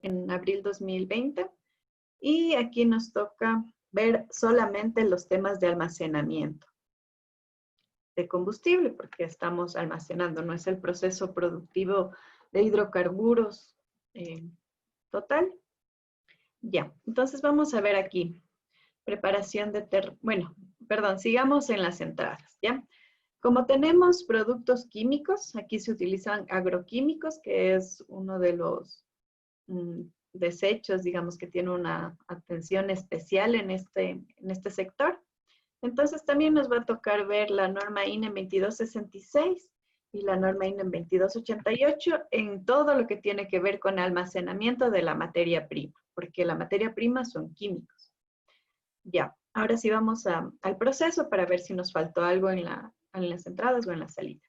en abril 2020. Y aquí nos toca ver solamente los temas de almacenamiento de combustible, porque estamos almacenando, no es el proceso productivo de hidrocarburos total. Ya, entonces vamos a ver aquí, preparación de, sigamos en las entradas, ¿ya? Como tenemos productos químicos, aquí se utilizan agroquímicos, que es uno de los desechos, digamos, que tiene una atención especial en este sector. Entonces también nos va a tocar ver la norma INE 2266 y la norma INE 2288 en todo lo que tiene que ver con almacenamiento de la materia prima, porque la materia prima son químicos. Ya, ahora sí vamos al proceso para ver si nos faltó algo en las entradas o en la salida.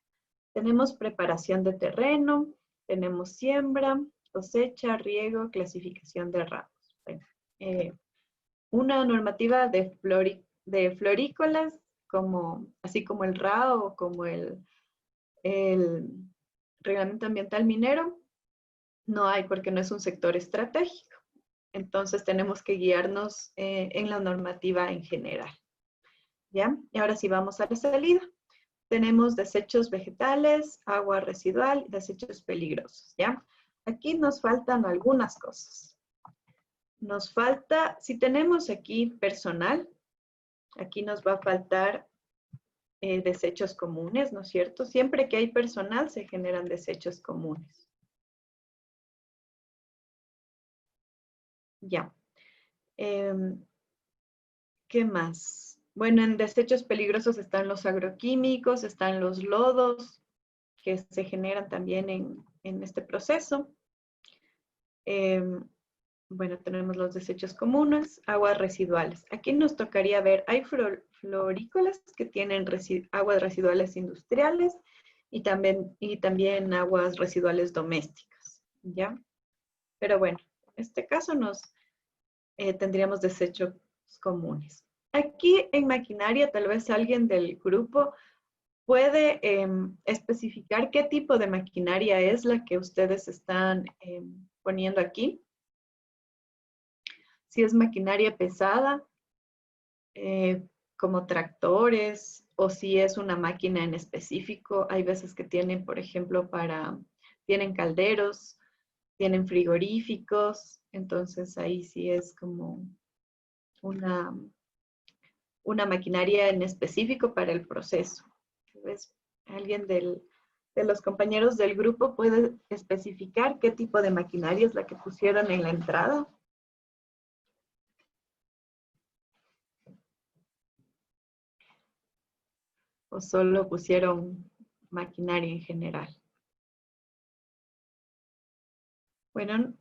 Tenemos preparación de terreno, tenemos siembra, cosecha, riego, clasificación de ramos. Bueno, una normativa de florícolas, así como el RAO, como el Reglamento Ambiental Minero, no hay porque no es un sector estratégico. Entonces tenemos que guiarnos en la normativa en general. ¿Ya? Y ahora sí vamos a la salida. Tenemos desechos vegetales, agua residual, desechos peligrosos. ¿Ya? Aquí nos faltan algunas cosas. Nos falta, si tenemos aquí personal, aquí nos va a faltar desechos comunes, ¿no es cierto? Siempre que hay personal se generan desechos comunes. Ya. ¿Qué más? Bueno, en desechos peligrosos están los agroquímicos, están los lodos que se generan también en este proceso. Bueno, tenemos los desechos comunes, aguas residuales. Aquí nos tocaría ver, hay florícolas que tienen aguas residuales industriales y también aguas residuales domésticas, ¿ya? Pero bueno, en este caso tendríamos desechos comunes. Aquí en maquinaria, tal vez alguien del grupo puede especificar qué tipo de maquinaria es la que ustedes están poniendo aquí. Si es maquinaria pesada, como tractores, o si es una máquina en específico. Hay veces que tienen, por ejemplo, tienen calderos, tienen frigoríficos, entonces ahí sí es como una maquinaria en específico para el proceso. Entonces, alguien de los compañeros del grupo puede especificar qué tipo de maquinaria es la que pusieron en la entrada. ¿O solo pusieron maquinaria en general? Bueno,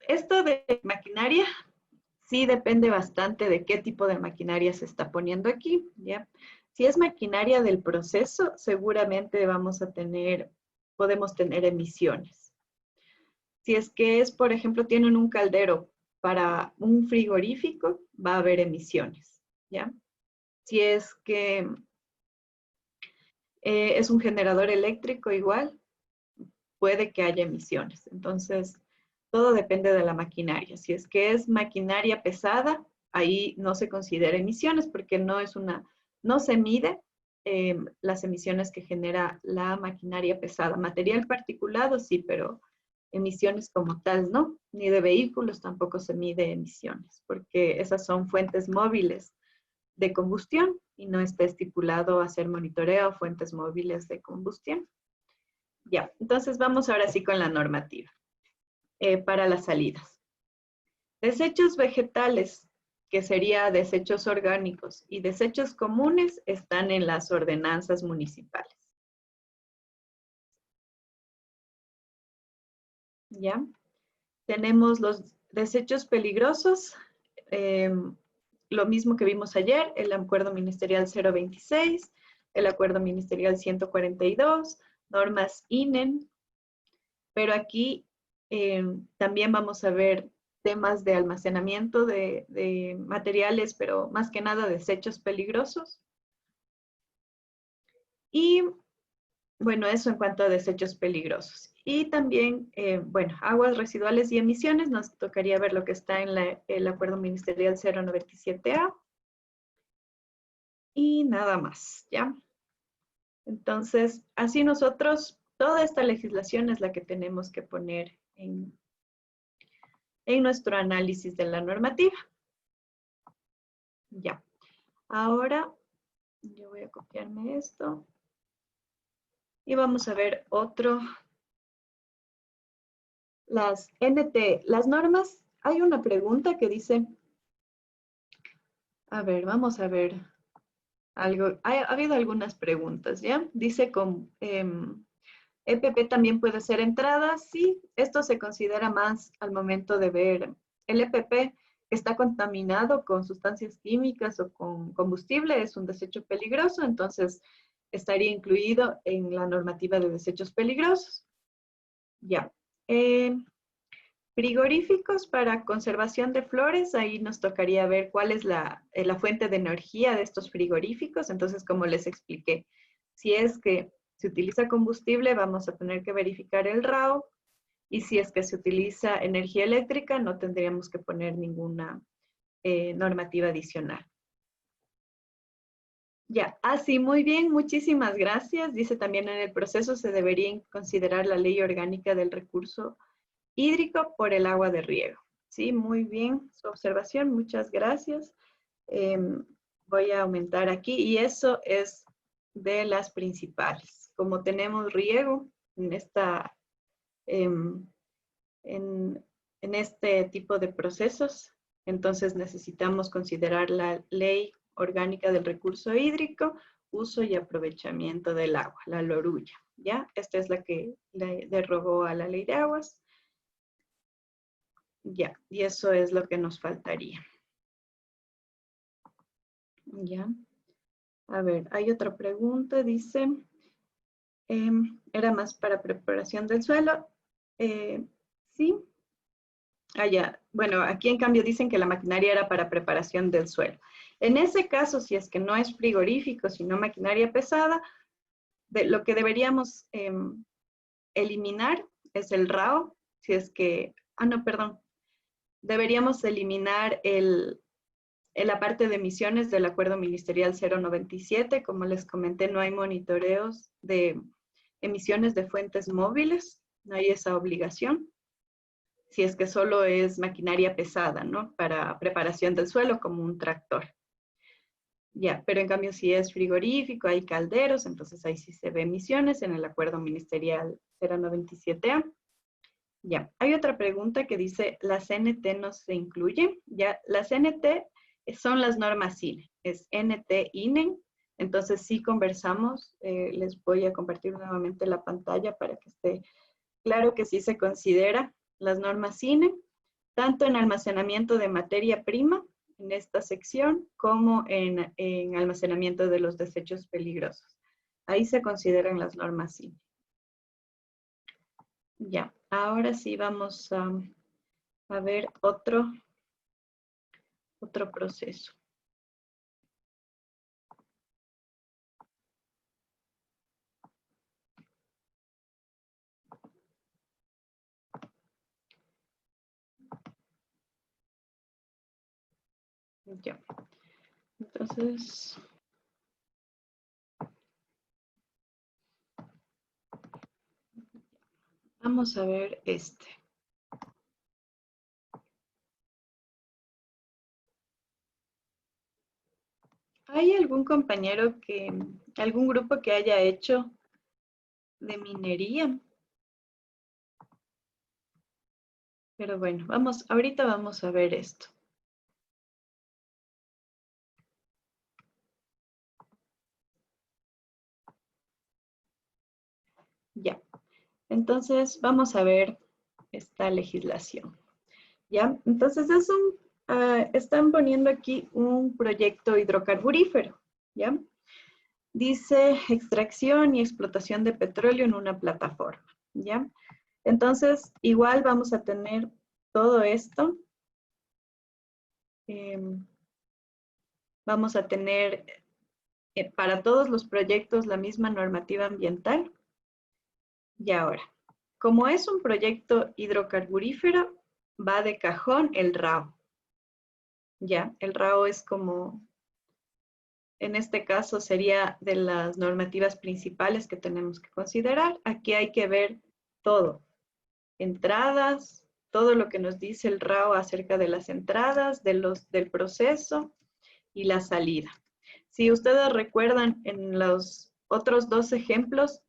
esto de maquinaria sí depende bastante de qué tipo de maquinaria se está poniendo aquí, ¿ya? Si es maquinaria del proceso, seguramente podemos tener emisiones. Si es que por ejemplo, tienen un caldero para un frigorífico, va a haber emisiones, ¿ya? Si es que es un generador eléctrico igual, puede que haya emisiones. Entonces, todo depende de la maquinaria. Si es que es maquinaria pesada, ahí no se considera emisiones porque no se mide las emisiones que genera la maquinaria pesada. Material particulado sí, pero emisiones como tal no. Ni de vehículos tampoco se mide emisiones porque esas son fuentes móviles de combustión y no está estipulado hacer monitoreo a fuentes móviles de combustión. Ya, entonces vamos ahora sí con la normativa para las salidas. Desechos vegetales, que sería desechos orgánicos, y desechos comunes están en las ordenanzas municipales. ¿Ya? Tenemos los desechos peligrosos, lo mismo que vimos ayer, el acuerdo ministerial 026, el acuerdo ministerial 142, normas INEN, pero aquí también vamos a ver temas de almacenamiento de materiales, pero más que nada desechos peligrosos. Y bueno, eso en cuanto a desechos peligrosos. Y también, bueno, aguas residuales y emisiones, nos tocaría ver lo que está en el Acuerdo Ministerial 097A. Y nada más, ¿ya? Entonces, así nosotros, toda esta legislación es la que tenemos que poner en nuestro análisis de la normativa. Ya. Ahora, yo voy a copiarme esto. Y vamos a ver otro. Las NT, las normas, hay una pregunta que dice, a ver, vamos a ver algo, ha habido algunas preguntas, ¿ya? Dice con EPP también puede ser entrada, sí, esto se considera más al momento de ver el EPP está contaminado con sustancias químicas o con combustible, es un desecho peligroso, entonces estaría incluido en la normativa de desechos peligrosos. Ya. Frigoríficos para conservación de flores, ahí nos tocaría ver cuál es la fuente de energía de estos frigoríficos. Entonces, como les expliqué, si es que se utiliza combustible, vamos a tener que verificar el RAO, y si es que se utiliza energía eléctrica, no tendríamos que poner ninguna normativa adicional. Ya, así, muy bien, muchísimas gracias. Dice también en el proceso se debería considerar la ley orgánica del recurso hídrico por el agua de riego. Sí, muy bien su observación, muchas gracias. Voy a aumentar aquí y eso es de las principales. Como tenemos riego en en este tipo de procesos, entonces necesitamos considerar la ley orgánica del recurso hídrico, uso y aprovechamiento del agua, la LORUYA, ¿ya? Esta es la que le derogó a la ley de aguas. Ya, y eso es lo que nos faltaría. Ya. A ver, hay otra pregunta, dice, ¿era más para preparación del suelo? Sí. Ah, ya. Bueno, aquí en cambio dicen que la maquinaria era para preparación del suelo. En ese caso, si es que no es frigorífico, sino maquinaria pesada, lo que deberíamos eliminar es el RAO, si es que, no, perdón, deberíamos eliminar la parte de emisiones del Acuerdo Ministerial 097. Como les comenté, no hay monitoreos de emisiones de fuentes móviles, no hay esa obligación. Si es que solo es maquinaria pesada, ¿no? Para preparación del suelo, como un tractor. Ya, pero en cambio si es frigorífico, hay calderos, entonces ahí sí se ve emisiones en el Acuerdo Ministerial 097A. Ya, hay otra pregunta que dice, ¿la CNT no se incluye? Ya, la CNT son las normas INE, es NT-INE, entonces sí conversamos, les voy a compartir nuevamente la pantalla para que esté claro que sí se considera las normas INE, tanto en almacenamiento de materia prima, en esta sección, como en almacenamiento de los desechos peligrosos. Ahí se consideran las normas INE. Ya, ahora sí vamos a ver otro proceso. Ya, entonces, vamos a ver este. ¿Hay algún compañero algún grupo que haya hecho de minería? Pero bueno, ahorita vamos a ver esto. Ya, entonces vamos a ver esta legislación. ¿Ya? Entonces están poniendo aquí un proyecto hidrocarburífero, ¿ya? Dice extracción y explotación de petróleo en una plataforma, ¿ya? Entonces, igual vamos a tener todo esto. Vamos a tener para todos los proyectos la misma normativa ambiental. Y ahora, como es un proyecto hidrocarburífero, va de cajón el RAO. Ya, el RAO es como, en este caso sería de las normativas principales que tenemos que considerar. Aquí hay que ver todo. Entradas, todo lo que nos dice el RAO acerca de las entradas, del proceso y la salida. Si ustedes recuerdan, en los otros dos ejemplos,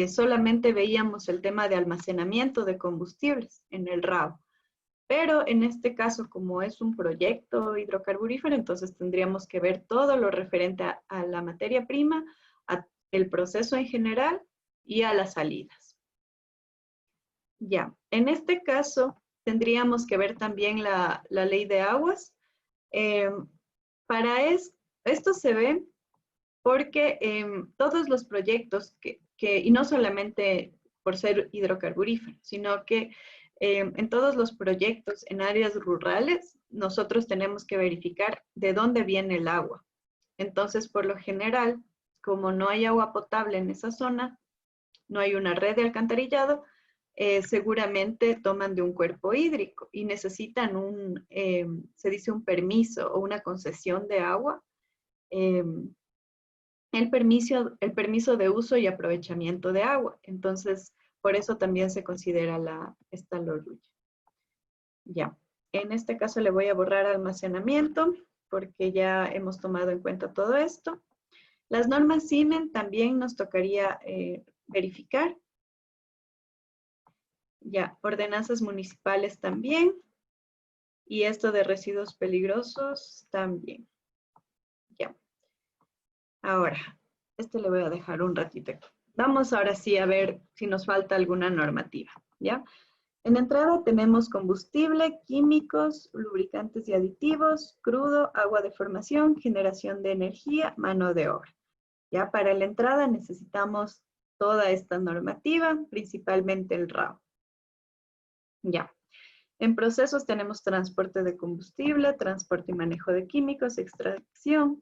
solamente veíamos el tema de almacenamiento de combustibles en el RAO. Pero en este caso, como es un proyecto hidrocarburífero, entonces tendríamos que ver todo lo referente a la materia prima, al proceso en general y a las salidas. Ya, en este caso tendríamos que ver también la ley de aguas. Para esto se ve porque todos los proyectos y no solamente por ser hidrocarburífero, sino que en todos los proyectos en áreas rurales, nosotros tenemos que verificar de dónde viene el agua. Entonces, por lo general, como no hay agua potable en esa zona, no hay una red de alcantarillado, seguramente toman de un cuerpo hídrico y necesitan se dice un permiso o una concesión de agua, el permiso de uso y aprovechamiento de agua. Entonces, por eso también se considera esta LORUYA. Ya, en este caso le voy a borrar almacenamiento porque ya hemos tomado en cuenta todo esto. Las normas CIMEN también nos tocaría verificar. Ya, ordenanzas municipales también. Y esto de residuos peligrosos también. Ya. Ahora, le voy a dejar un ratito aquí. Vamos ahora sí a ver si nos falta alguna normativa, ¿ya? En entrada tenemos combustible, químicos, lubricantes y aditivos, crudo, agua de formación, generación de energía, mano de obra. Ya para la entrada necesitamos toda esta normativa, principalmente el RAO. Ya. En procesos tenemos transporte de combustible, transporte y manejo de químicos, extracción,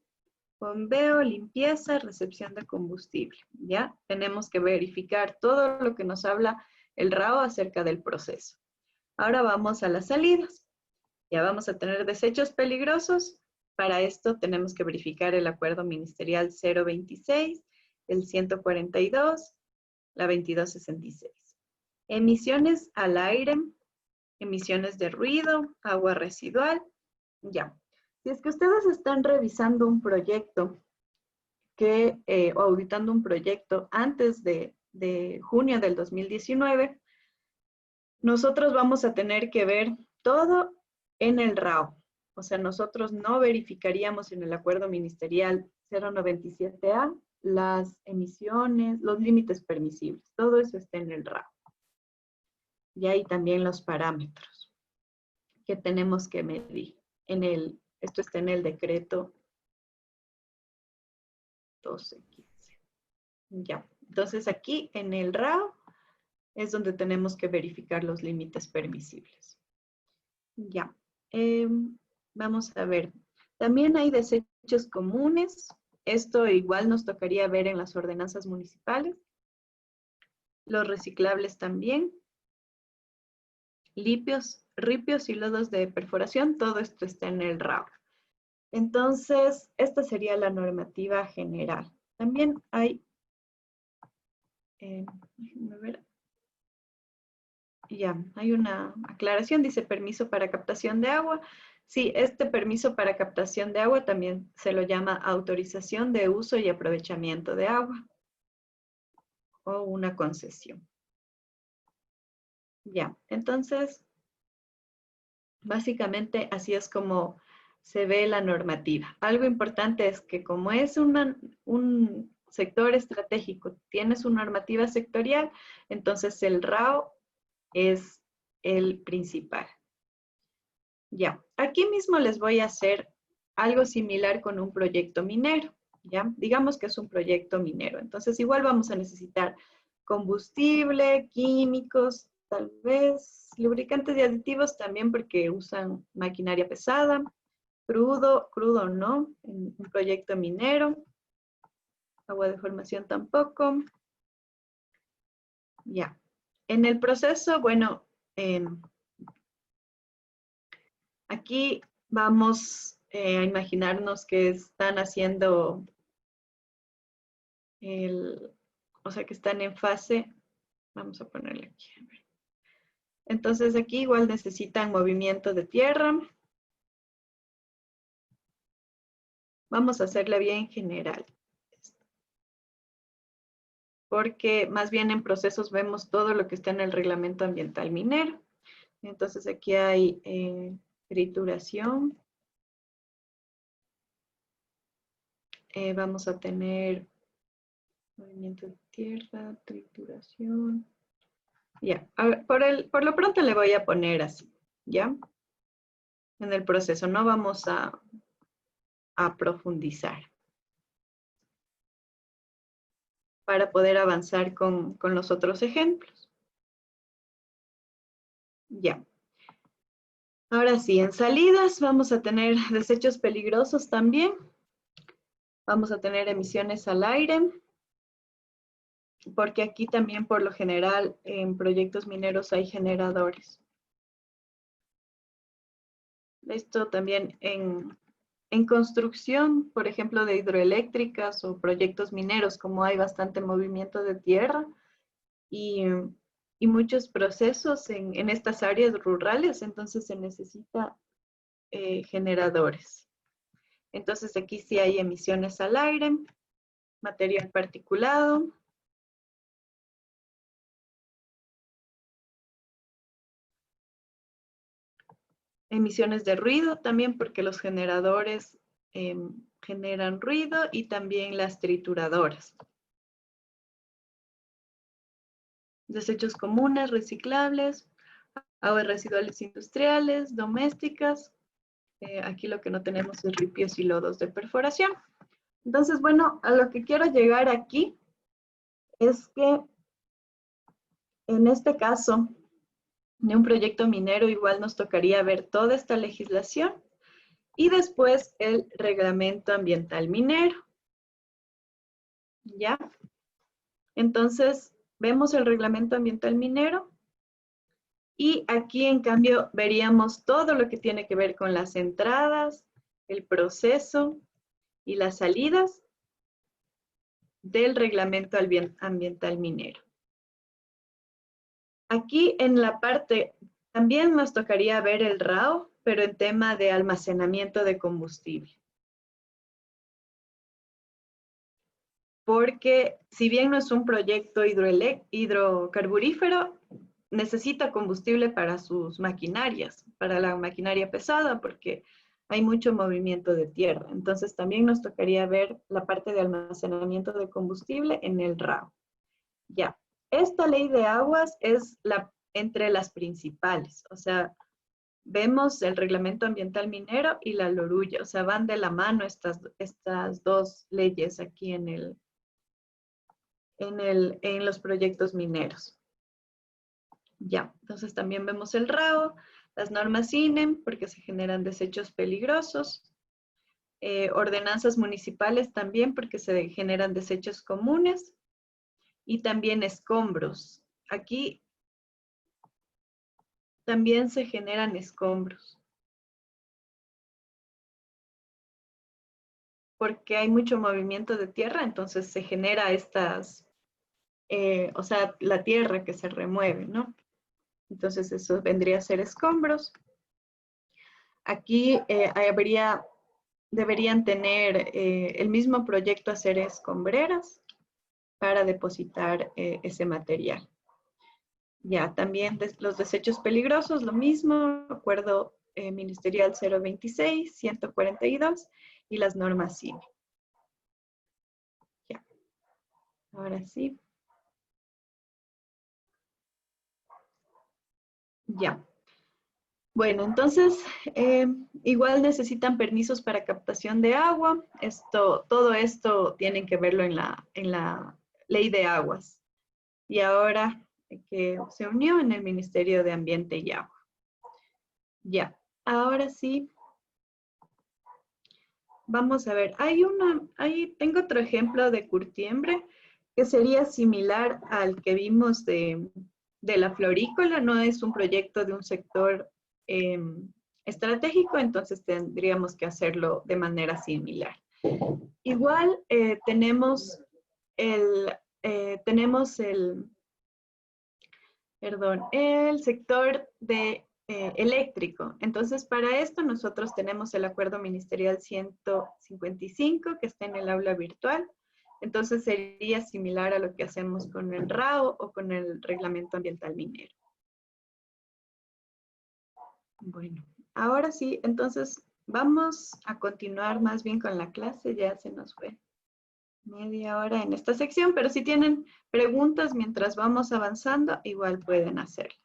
bombeo, limpieza, recepción de combustible. ¿Ya? Tenemos que verificar todo lo que nos habla el RAO acerca del proceso. Ahora vamos a las salidas. Ya vamos a tener desechos peligrosos. Para esto tenemos que verificar el acuerdo ministerial 026, el 142, la 2266. Emisiones al aire, emisiones de ruido, agua residual. Ya. Si es que ustedes están revisando un proyecto o auditando un proyecto antes de junio del 2019, nosotros vamos a tener que ver todo en el RAO. O sea, nosotros no verificaríamos en el acuerdo ministerial 097A las emisiones, los límites permisibles. Todo eso está en el RAO. Y ahí también los parámetros que tenemos que medir. Esto está en el decreto 1215. Ya. Entonces aquí en el RAO es donde tenemos que verificar los límites permisibles. Ya. Vamos a ver. También hay desechos comunes. Esto igual nos tocaría ver en las ordenanzas municipales. Los reciclables también. Ripios y lodos de perforación. Todo esto está en el RAO. Entonces, esta sería la normativa general. También hay, déjenme ver. Ya, hay una aclaración, dice permiso para captación de agua. Sí, este permiso para captación de agua también se lo llama autorización de uso y aprovechamiento de agua o una concesión. Ya, entonces, básicamente así es como se ve la normativa. Algo importante es que como es un sector estratégico, tiene su normativa sectorial, entonces el RAO es el principal. Ya, aquí mismo les voy a hacer algo similar con un proyecto minero, ¿ya? Digamos que es un proyecto minero. Entonces, igual vamos a necesitar combustible, químicos, tal vez lubricantes y aditivos también porque usan maquinaria pesada, crudo no, en un proyecto minero, agua de formación tampoco. Ya. En el proceso, bueno, aquí vamos a imaginarnos que están haciendo o sea, que están en fase, vamos a ponerle aquí. Entonces aquí igual necesitan movimiento de tierra. Vamos a hacerle bien general. Porque más bien en procesos vemos todo lo que está en el reglamento ambiental minero. Entonces aquí hay trituración. Vamos a tener movimiento de tierra, trituración. Ya, por lo pronto le voy a poner así, ¿ya? En el proceso no vamos a profundizar para poder avanzar con los otros ejemplos. Ya. Ahora sí, en salidas vamos a tener desechos peligrosos también. Vamos a tener emisiones al aire, porque aquí también por lo general en proyectos mineros hay generadores. Esto también en construcción, por ejemplo, de hidroeléctricas o proyectos mineros, como hay bastante movimiento de tierra y muchos procesos en estas áreas rurales, entonces se necesita generadores. Entonces aquí sí hay emisiones al aire, material particulado. Emisiones de ruido también porque los generadores generan ruido y también las trituradoras. Desechos comunes, reciclables, aguas residuales industriales, domésticas. Aquí lo que no tenemos es ripios y lodos de perforación. Entonces, bueno, a lo que quiero llegar aquí es que en este caso de un proyecto minero igual nos tocaría ver toda esta legislación y después el reglamento ambiental minero. ¿Ya? Entonces, vemos el reglamento ambiental minero y aquí en cambio veríamos todo lo que tiene que ver con las entradas, el proceso y las salidas del reglamento ambiental minero. Aquí en la parte, también nos tocaría ver el RAO, pero en tema de almacenamiento de combustible. Porque si bien no es un proyecto hidrocarburífero, necesita combustible para sus maquinarias, para la maquinaria pesada, porque hay mucho movimiento de tierra. Entonces también nos tocaría ver la parte de almacenamiento de combustible en el RAO. Ya, esta ley de aguas es entre las principales, o sea, vemos el reglamento ambiental minero y la LORUYA, o sea, van de la mano estas dos leyes aquí en los proyectos mineros. Ya, entonces también vemos el RAO, las normas INEM, porque se generan desechos peligrosos, ordenanzas municipales también, porque se generan desechos comunes, y también escombros. Aquí también se generan escombros, porque hay mucho movimiento de tierra, entonces se genera o sea, la tierra que se remueve, ¿no? Entonces eso vendría a ser escombros. Aquí deberían tener el mismo proyecto hacer escombreras para depositar ese material. Ya, también los desechos peligrosos, lo mismo, acuerdo ministerial 026, 142 y las normas CINE. Ya, ahora sí. Ya. Bueno, entonces, igual necesitan permisos para captación de agua. Todo esto tienen que verlo en la ley de aguas. Y ahora que se unió en el Ministerio de Ambiente y Agua. Ya, ahora sí. Vamos a ver, tengo otro ejemplo de curtiembre que sería similar al que vimos de de la florícola, no es un proyecto de un sector estratégico, entonces tendríamos que hacerlo de manera similar. Igual tenemos el sector de eléctrico. Entonces, para esto nosotros tenemos el Acuerdo Ministerial 155 que está en el aula virtual. Entonces, sería similar a lo que hacemos con el RAO o con el Reglamento Ambiental Minero. Bueno, ahora sí, entonces vamos a continuar más bien con la clase. Ya se nos fue media hora en esta sección, pero si tienen preguntas mientras vamos avanzando, igual pueden hacerlas.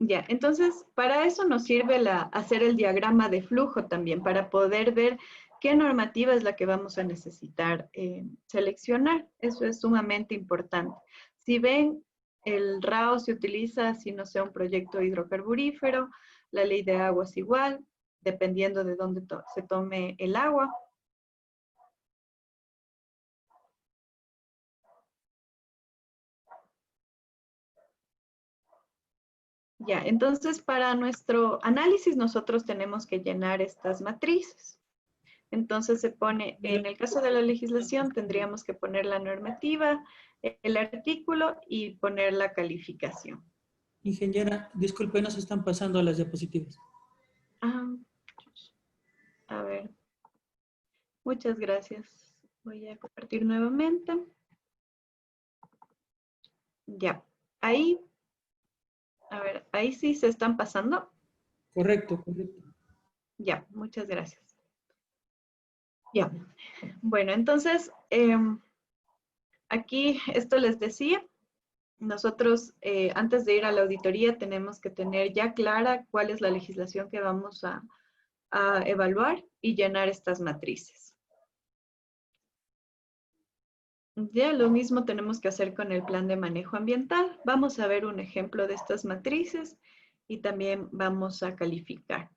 Ya, entonces para eso nos sirve hacer el diagrama de flujo también, para poder ver qué normativa es la que vamos a necesitar seleccionar. Eso es sumamente importante. Si ven, el RAO se utiliza si no sea un proyecto hidrocarburífero, la ley de aguas igual, dependiendo de dónde se tome el agua. Ya, entonces para nuestro análisis nosotros tenemos que llenar estas matrices. Entonces se pone, en el caso de la legislación tendríamos que poner la normativa, el artículo y poner la calificación. Ingeniera, disculpe, nos están pasando las diapositivas. A ver, muchas gracias. Voy a compartir nuevamente. Ya, ahí, a ver, ahí sí se están pasando. Correcto, correcto. Ya, muchas gracias. Ya, bueno, entonces, aquí esto les decía, nosotros antes de ir a la auditoría tenemos que tener ya clara cuál es la legislación que vamos a evaluar y llenar estas matrices. Ya lo mismo tenemos que hacer con el plan de manejo ambiental. Vamos a ver un ejemplo de estas matrices y también vamos a calificar.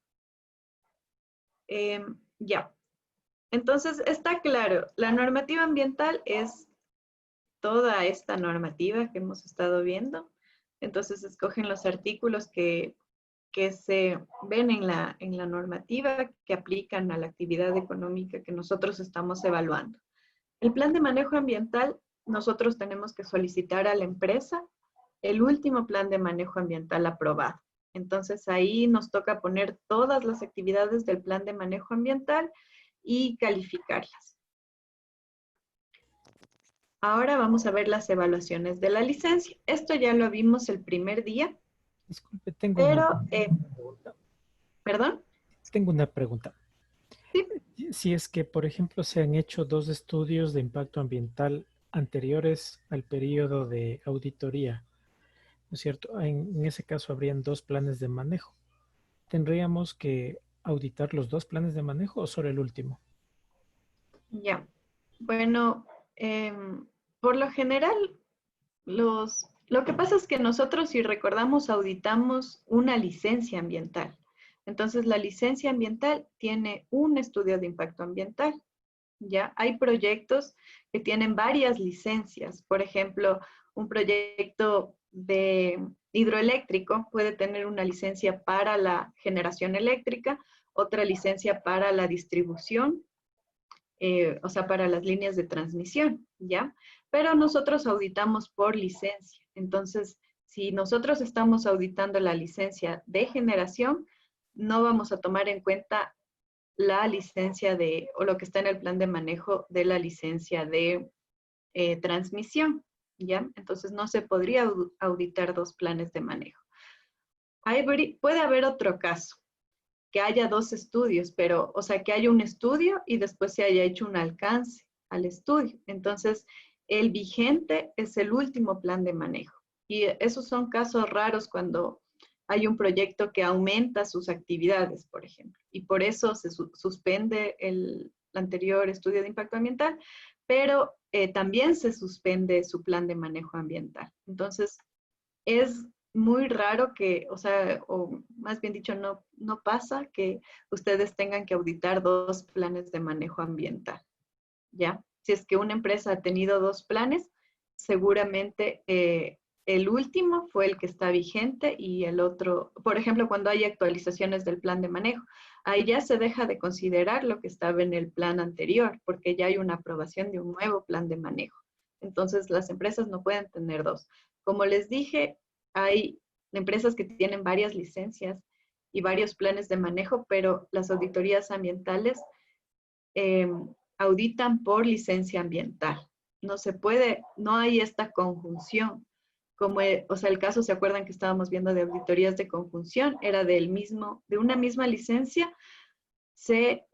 Ya. Entonces, está claro, la normativa ambiental es toda esta normativa que hemos estado viendo. Entonces, escogen los artículos que se ven en la normativa que aplican a la actividad económica que nosotros estamos evaluando. El plan de manejo ambiental, nosotros tenemos que solicitar a la empresa el último plan de manejo ambiental aprobado. Entonces ahí nos toca poner todas las actividades del plan de manejo ambiental y calificarlas. Ahora vamos a ver las evaluaciones de la licencia. Esto ya lo vimos el primer día. Disculpe, tengo pero, una pregunta. ¿Perdón? Tengo una pregunta. Sí. Si es que, por ejemplo, se han hecho 2 estudios de impacto ambiental anteriores al periodo de auditoría, ¿no es cierto? En ese caso habrían 2 planes de manejo. ¿Tendríamos que auditar los 2 planes de manejo o solo el último? Ya. Bueno, por lo general, lo que pasa es que nosotros, si recordamos, auditamos una licencia ambiental. Entonces, la licencia ambiental tiene un estudio de impacto ambiental. ¿Ya? Hay proyectos que tienen varias licencias. Por ejemplo, un proyecto de hidroeléctrico puede tener una licencia para la generación eléctrica, otra licencia para la distribución, o sea, para las líneas de transmisión, ¿ya? Pero nosotros auditamos por licencia. Entonces, si nosotros estamos auditando la licencia de generación, no vamos a tomar en cuenta la licencia o lo que está en el plan de manejo de la licencia de transmisión, ¿ya? Entonces no se podría auditar 2 planes de manejo. Puede haber otro caso, que haya 2 estudios, pero, o sea, que haya un estudio y después se haya hecho un alcance al estudio. Entonces, el vigente es el último plan de manejo. Y esos son casos raros cuando hay un proyecto que aumenta sus actividades, por ejemplo, y por eso se suspende el anterior estudio de impacto ambiental, pero también se suspende su plan de manejo ambiental. Entonces, es muy raro que, o sea, o más bien dicho, no pasa que ustedes tengan que auditar 2 planes de manejo ambiental, ¿ya? Si es que una empresa ha tenido 2 planes, seguramente el último fue el que está vigente y el otro, por ejemplo, cuando hay actualizaciones del plan de manejo, ahí ya se deja de considerar lo que estaba en el plan anterior, porque ya hay una aprobación de un nuevo plan de manejo. Entonces, las empresas no pueden tener 2. Como les dije, hay empresas que tienen varias licencias y varios planes de manejo, pero las auditorías ambientales auditan por licencia ambiental. No se puede, no hay esta conjunción. Como, o sea, el caso, ¿se acuerdan que estábamos viendo de auditorías de conjunción? Era de una misma licencia, se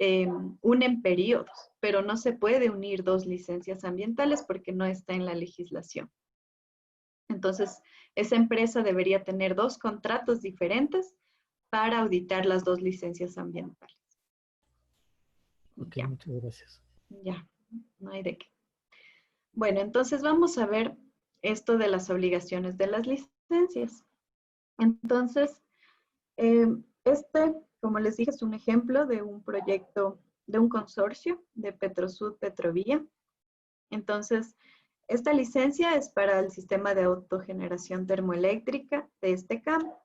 unen periodos, pero no se puede unir 2 licencias ambientales porque no está en la legislación. Entonces, esa empresa debería tener 2 contratos diferentes para auditar las 2 licencias ambientales. Ok, Ya, muchas gracias. ya, no hay de qué. Bueno, entonces vamos a ver esto de las obligaciones de las licencias. Entonces, como les dije, es un ejemplo de un proyecto, de un consorcio de Petrosud Petrovía. Entonces, esta licencia es para el sistema de autogeneración termoeléctrica de este campo.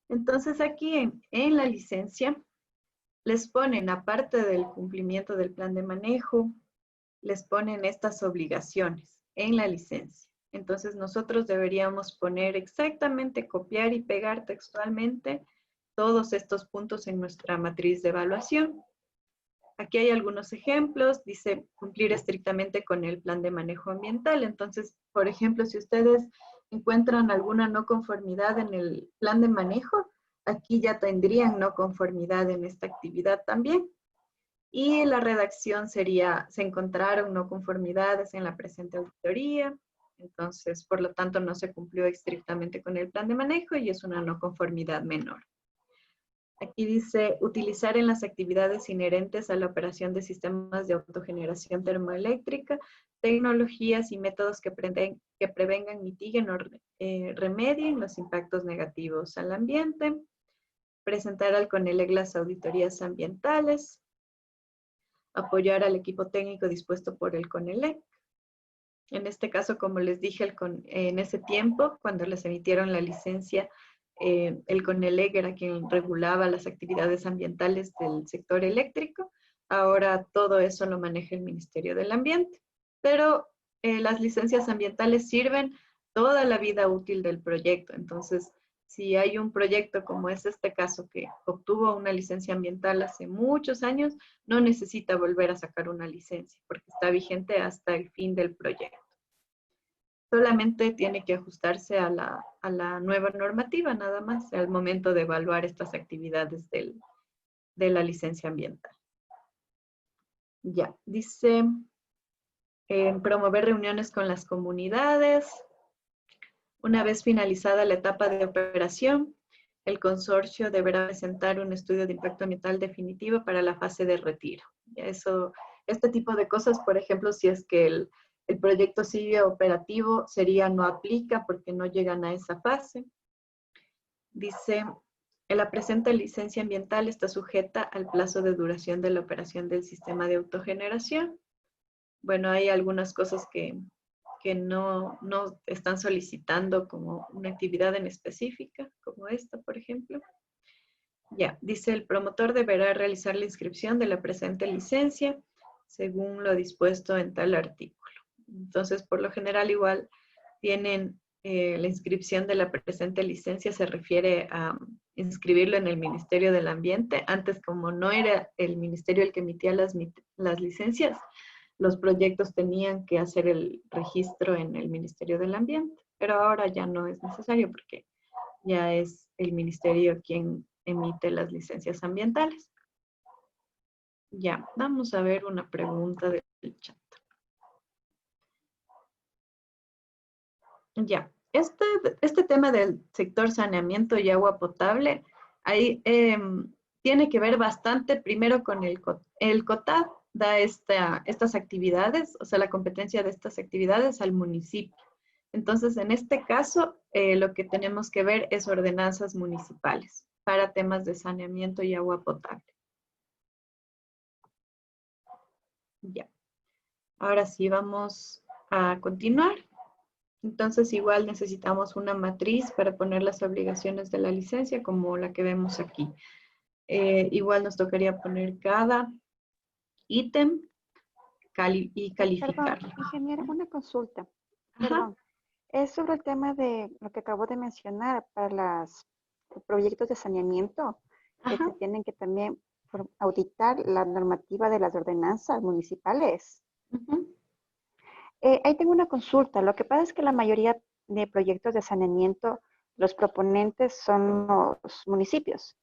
Entonces, aquí en la licencia les ponen, aparte del cumplimiento del plan de manejo, les ponen estas obligaciones en la licencia. Entonces, nosotros deberíamos poner exactamente, copiar y pegar textualmente todos estos puntos en nuestra matriz de evaluación. Aquí hay algunos ejemplos, dice cumplir estrictamente con el plan de manejo ambiental. Entonces, por ejemplo, si ustedes encuentran alguna no conformidad en el plan de manejo, aquí ya tendrían no conformidad en esta actividad también. Y la redacción sería, se encontraron no conformidades en la presente auditoría, entonces, por lo tanto, no se cumplió estrictamente con el plan de manejo y es una no conformidad menor. Aquí dice, utilizar en las actividades inherentes a la operación de sistemas de autogeneración termoeléctrica, tecnologías y métodos que prevengan, mitiguen o remedien los impactos negativos al ambiente, presentar al CONELEC las auditorías ambientales, apoyar al equipo técnico dispuesto por el CONELEC. En este caso, como les dije, en ese tiempo, cuando les emitieron la licencia, el CONELEC era quien regulaba las actividades ambientales del sector eléctrico. Ahora todo eso lo maneja el Ministerio del Ambiente. Pero las licencias ambientales sirven toda la vida útil del proyecto. Entonces, si hay un proyecto como es este caso que obtuvo una licencia ambiental hace muchos años, no necesita volver a sacar una licencia porque está vigente hasta el fin del proyecto. Solamente tiene que ajustarse a la nueva normativa, nada más, al momento de evaluar estas actividades de la licencia ambiental. Ya, dice promover reuniones con las comunidades. Una vez finalizada la etapa de operación, el consorcio deberá presentar un estudio de impacto ambiental definitivo para la fase de retiro. Ya eso, este tipo de cosas, por ejemplo, si es que el proyecto sigue operativo, no aplica porque no llegan a esa fase. Dice, la presente licencia ambiental está sujeta al plazo de duración de la operación del sistema de autogeneración. Bueno, hay algunas cosas que no están solicitando como una actividad en específica, como esta, por ejemplo. Ya, dice, el promotor deberá realizar la inscripción de la presente licencia según lo dispuesto en tal artículo. Entonces, por lo general, igual tienen la inscripción de la presente licencia, se refiere a inscribirlo en el Ministerio del Ambiente. Antes, como no era el ministerio el que emitía las licencias, los proyectos tenían que hacer el registro en el Ministerio del Ambiente, pero ahora ya no es necesario porque ya es el ministerio quien emite las licencias ambientales. Ya, vamos a ver una pregunta del chat. Ya, este tema del sector saneamiento y agua potable, ahí tiene que ver bastante primero con el COTAD, da estas actividades, o sea, la competencia de estas actividades al municipio. Entonces, en este caso, lo que tenemos que ver es ordenanzas municipales para temas de saneamiento y agua potable. Ya. Ahora sí, vamos a continuar. Entonces, igual necesitamos una matriz para poner las obligaciones de la licencia, como la que vemos aquí. Igual nos tocaría poner cada ítem y calificarlo. Perdón, ingeniero, una consulta. Ajá. Perdón. Es sobre el tema de lo que acabo de mencionar para los proyectos de saneamiento, que Ajá. se tienen que también auditar la normativa de las ordenanzas municipales. Ujú. Ahí tengo una consulta. Lo que pasa es que la mayoría de proyectos de saneamiento, los proponentes son los municipios.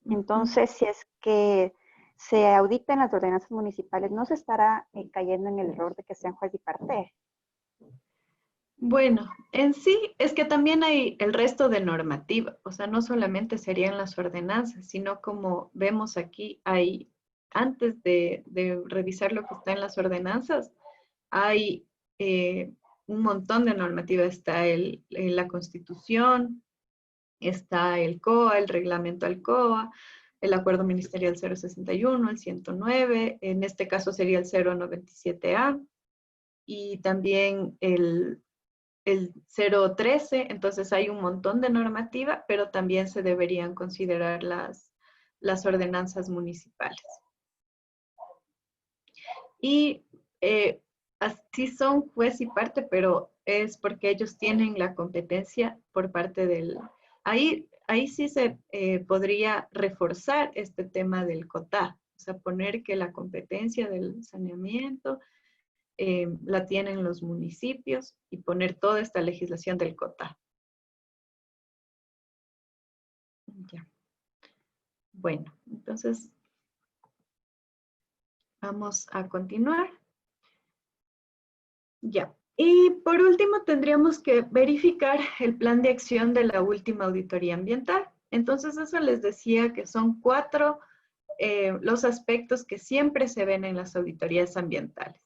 Entonces, si es que se auditan las ordenanzas municipales, ¿no se estará cayendo en el error de que sean juez y parte? Bueno, en sí es que también hay el resto de normativa, o sea, no solamente serían las ordenanzas, sino como vemos aquí, hay, antes de revisar lo que está en las ordenanzas, hay un montón de normativa. Está la Constitución, está el COA, el reglamento al COA, el Acuerdo Ministerial 061, el 109, en este caso sería el 097A, y también el 013, entonces hay un montón de normativa, pero también se deberían considerar las ordenanzas municipales. Y así son juez y parte, pero es porque ellos tienen la competencia por parte del... Ahí sí se podría reforzar este tema del COTA, o sea, poner que la competencia del saneamiento la tienen los municipios y poner toda esta legislación del COTA. Ya. Bueno, entonces vamos a continuar. Ya. Y por último tendríamos que verificar el plan de acción de la última auditoría ambiental. Entonces eso les decía que son 4 los aspectos que siempre se ven en las auditorías ambientales: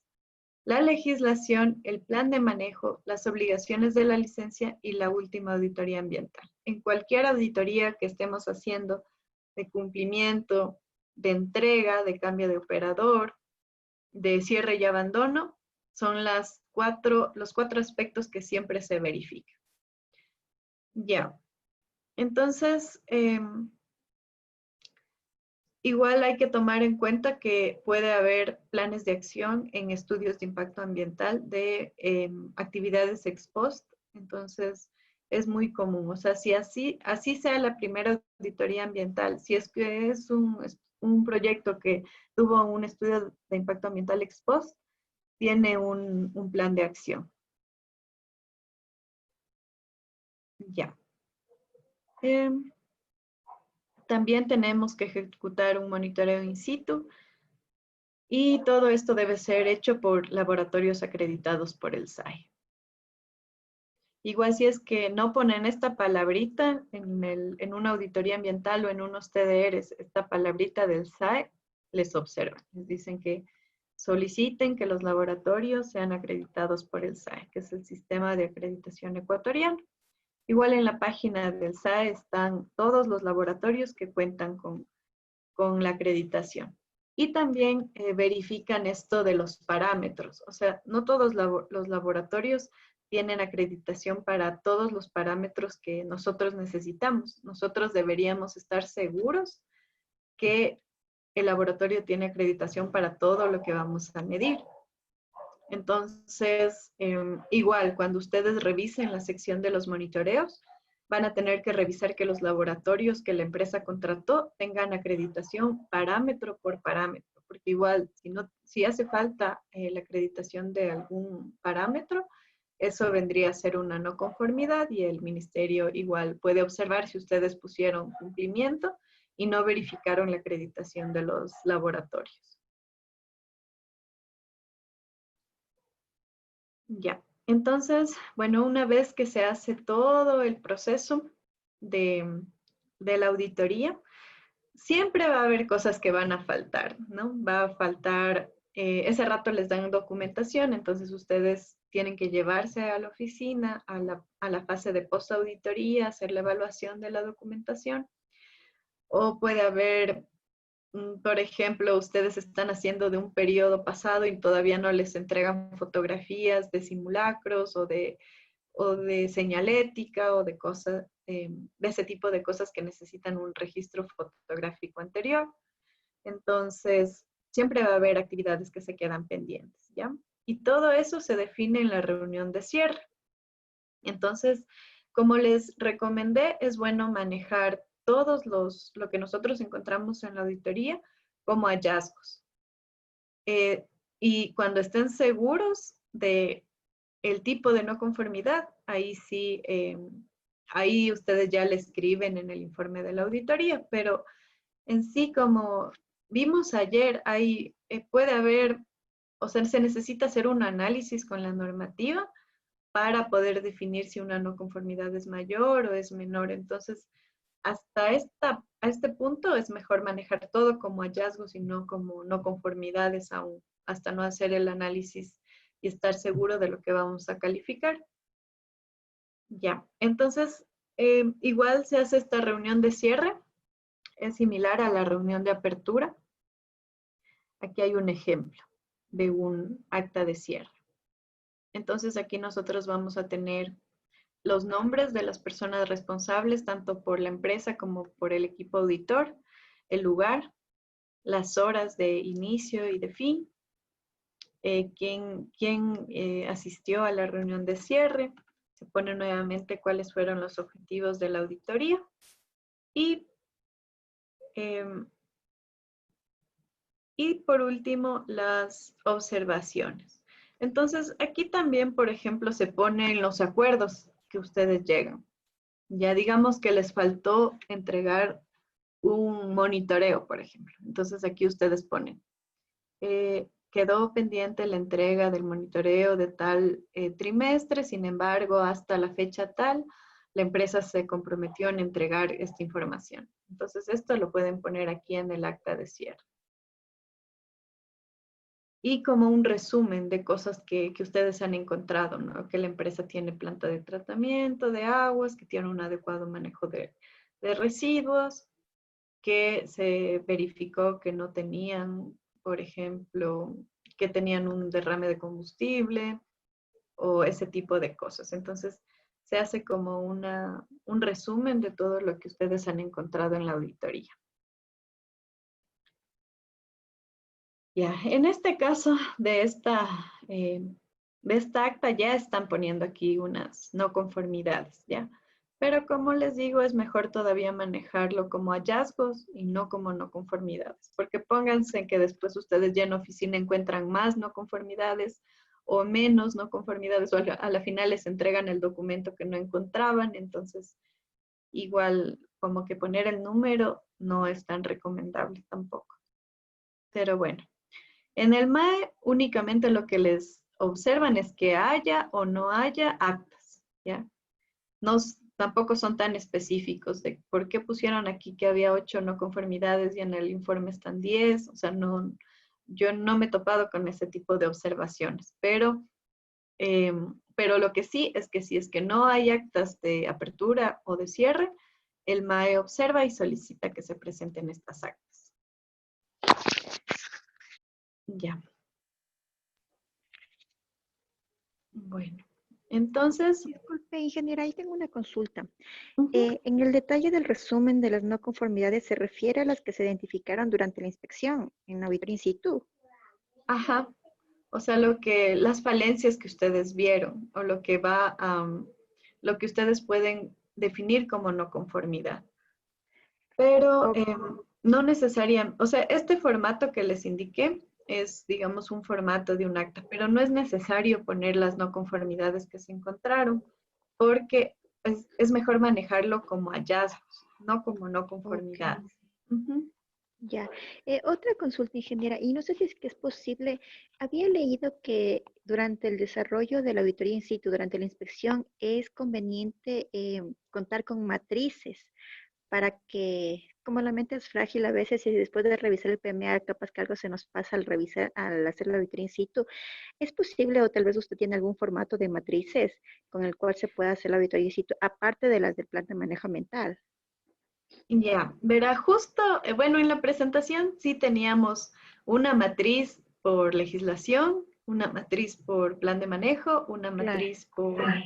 la legislación, el plan de manejo, las obligaciones de la licencia y la última auditoría ambiental. En cualquier auditoría que estemos haciendo de cumplimiento, de entrega, de cambio de operador, de cierre y abandono, son los 4 aspectos que siempre se verifican. Ya. Entonces, igual hay que tomar en cuenta que puede haber planes de acción en estudios de impacto ambiental de actividades ex post. Entonces, es muy común. O sea, si así sea la primera auditoría ambiental, si es que es un proyecto que tuvo un estudio de impacto ambiental ex post, tiene un plan de acción. Ya. También tenemos que ejecutar un monitoreo in situ y todo esto debe ser hecho por laboratorios acreditados por el SAE. Igual si es que no ponen esta palabrita en una auditoría ambiental o en unos TDRs, esta palabrita del SAE, les observan. Les dicen que soliciten que los laboratorios sean acreditados por el SAE, que es el Sistema de Acreditación Ecuatoriano. Igual en la página del SAE están todos los laboratorios que cuentan con la acreditación. Y también verifican esto de los parámetros. O sea, no todos los laboratorios tienen acreditación para todos los parámetros que nosotros necesitamos. Nosotros deberíamos estar seguros que el laboratorio tiene acreditación para todo lo que vamos a medir. Entonces, igual, cuando ustedes revisen la sección de los monitoreos, van a tener que revisar que los laboratorios que la empresa contrató tengan acreditación parámetro por parámetro, porque igual, si hace falta la acreditación de algún parámetro, eso vendría a ser una no conformidad y el ministerio igual puede observar si ustedes pusieron cumplimiento y no verificaron la acreditación de los laboratorios. Ya, entonces, bueno, una vez que se hace todo el proceso de la auditoría, siempre va a haber cosas que van a faltar, ¿no? Va a faltar ese rato les dan documentación, entonces ustedes tienen que llevarse a la oficina, a la fase de post-auditoría, hacer la evaluación de la documentación. O puede haber, por ejemplo, ustedes están haciendo de un periodo pasado y todavía no les entregan fotografías de simulacros o de señalética o de cosas, de ese tipo de cosas que necesitan un registro fotográfico anterior. Entonces, siempre va a haber actividades que se quedan pendientes, ¿ya? Y todo eso se define en la reunión de cierre. Entonces, como les recomendé, es bueno manejar todos lo que nosotros encontramos en la auditoría como hallazgos. Y cuando estén seguros de el tipo de no conformidad, ahí sí, ahí ustedes ya le escriben en el informe de la auditoría, pero en sí, como vimos ayer, puede haber, o sea, se necesita hacer un análisis con la normativa para poder definir si una no conformidad es mayor o es menor. Entonces, hasta a este punto es mejor manejar todo como hallazgos y no como no conformidades aún, hasta no hacer el análisis y estar seguro de lo que vamos a calificar. Ya, entonces, igual se hace esta reunión de cierre, es similar a la reunión de apertura. Aquí hay un ejemplo de un acta de cierre. Entonces, aquí nosotros vamos a tener los nombres de las personas responsables, tanto por la empresa como por el equipo auditor, el lugar, las horas de inicio y de fin, quién asistió a la reunión de cierre, se pone nuevamente cuáles fueron los objetivos de la auditoría y por último, las observaciones. Entonces, aquí también, por ejemplo, se ponen los acuerdos que ustedes llegan. Ya digamos que les faltó entregar un monitoreo, por ejemplo. Entonces, aquí ustedes ponen, quedó pendiente la entrega del monitoreo de tal trimestre, sin embargo, hasta la fecha tal, la empresa se comprometió en entregar esta información. Entonces, esto lo pueden poner aquí en el acta de cierre. Y como un resumen de cosas que ustedes han encontrado, ¿no? Que la empresa tiene planta de tratamiento de aguas, que tiene un adecuado manejo de residuos, que se verificó que no tenían, por ejemplo, que tenían un derrame de combustible o ese tipo de cosas. Entonces, se hace como un resumen de todo lo que ustedes han encontrado en la auditoría. Ya, en este caso de esta acta ya están poniendo aquí unas no conformidades, ¿ya? Pero como les digo, es mejor todavía manejarlo como hallazgos y no como no conformidades, porque pónganse que después ustedes ya en oficina encuentran más no conformidades o menos no conformidades, o a la final les entregan el documento que no encontraban, entonces igual como que poner el número no es tan recomendable tampoco. Pero bueno. En el MAE únicamente lo que les observan es que haya o no haya actas, ¿ya? Tampoco son tan específicos de por qué pusieron aquí que había 8 no conformidades y en el informe están 10, o sea, yo no me he topado con ese tipo de observaciones, pero lo que sí es que si es que no hay actas de apertura o de cierre, el MAE observa y solicita que se presenten estas actas. Ya. Bueno, entonces... Disculpe, ingeniera, ahí tengo una consulta. En el detalle del resumen de las no conformidades, ¿se refiere a las que se identificaron durante la inspección en auditoría in situ? Ajá. O sea, las falencias que ustedes vieron o lo que lo que ustedes pueden definir como no conformidad. Pero no necesariamente, o sea, este formato que les indiqué es, digamos, un formato de un acta, pero no es necesario poner las no conformidades que se encontraron, porque es mejor manejarlo como hallazgos, no como no conformidades. Ujú. Ya. Otra consulta, ingeniera, y no sé si es que es posible, había leído que durante el desarrollo de la auditoría in situ, durante la inspección, es conveniente contar con matrices para que, como la mente es frágil a veces y después de revisar el PMA, capaz que algo se nos pasa al revisar, al hacer la auditoría in situ, ¿es posible o tal vez usted tiene algún formato de matrices con el cual se pueda hacer la auditoría in situ, aparte de las del plan de manejo ambiental? Ya, verá, justo, bueno, en la presentación sí teníamos una matriz por legislación, una matriz por plan de manejo, una Claro. matriz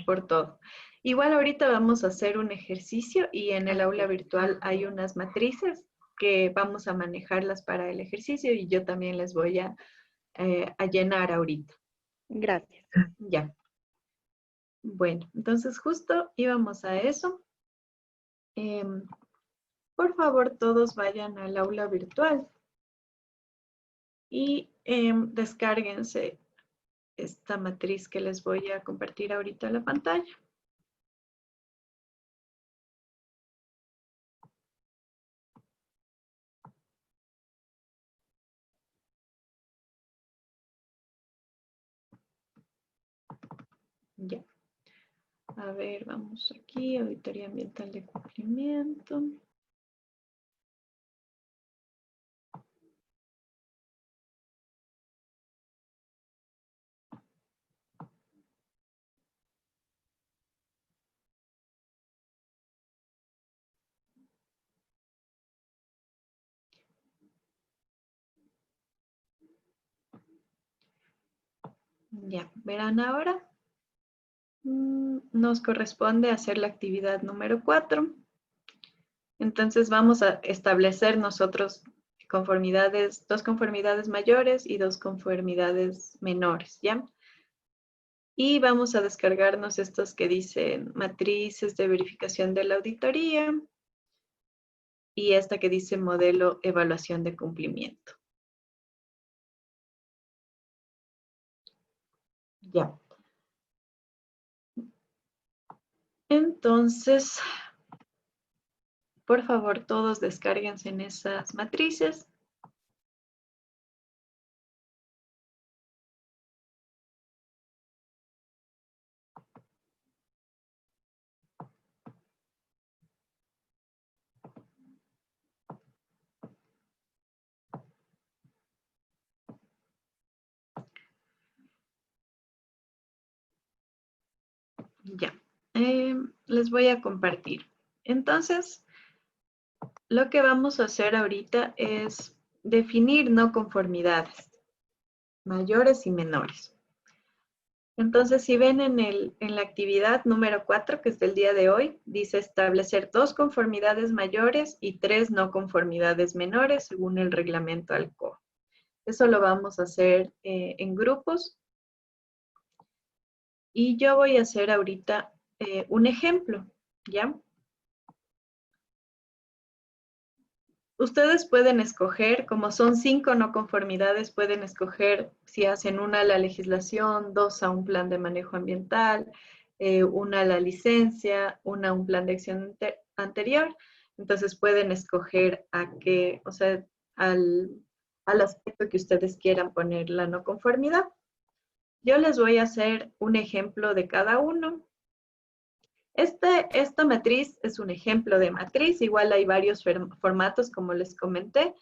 por todo. Igual ahorita vamos a hacer un ejercicio y en el aula Ok. virtual hay unas matrices que vamos a manejarlas para el ejercicio y yo también les voy a llenar ahorita. Gracias. Ya. Bueno, entonces justo íbamos a eso. Em, por favor, todos vayan al aula virtual y descárguense esta matriz que les voy a compartir ahorita en la pantalla. Ya. A ver, vamos aquí, auditoría ambiental de cumplimiento. Ya, verán ahora. Nos corresponde hacer la actividad número 4. Entonces vamos a establecer nosotros conformidades, 2 conformidades mayores y 2 conformidades menores, ¿ya? Y vamos a descargarnos estos que dicen matrices de verificación de la auditoría y esta que dice modelo evaluación de cumplimiento. Ya. Entonces, por favor, todos descárguense en esas matrices. Ya. Les voy a compartir. Entonces, lo que vamos a hacer ahorita es definir no conformidades, mayores y menores. Entonces, si ven en la actividad número 4, que es del día de hoy, dice establecer 2 conformidades mayores y 3 no conformidades menores según el reglamento ALCOA. Eso lo vamos a hacer en grupos. Y yo voy a hacer ahorita un ejemplo, ¿ya? Ustedes pueden escoger, como son 5 no conformidades, pueden escoger si hacen una a la legislación, 2 a un plan de manejo ambiental, una a la licencia, una a un plan de acción anterior. Entonces pueden escoger a qué, o sea, al aspecto que ustedes quieran poner la no conformidad. Yo les voy a hacer un ejemplo de cada uno. Esta matriz es un ejemplo de matriz, igual hay varios formatos como les comenté.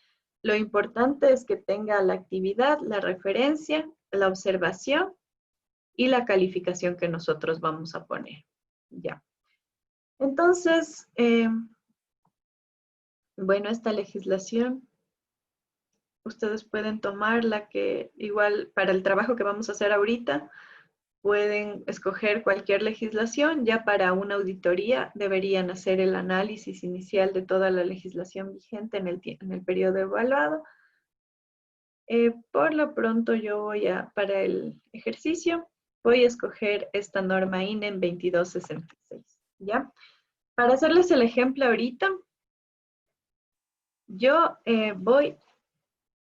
Lo importante es que tenga la actividad, la referencia, la observación y la calificación que nosotros vamos a poner. Ya. Entonces, bueno, esta legislación, ustedes pueden tomar la que igual para el trabajo que vamos a hacer ahorita, pueden escoger cualquier legislación. Ya para una auditoría deberían hacer el análisis inicial de toda la legislación vigente en el periodo evaluado. Por lo pronto yo para el ejercicio, voy a escoger esta norma INE en 2266, ¿ya? Para hacerles el ejemplo ahorita, yo voy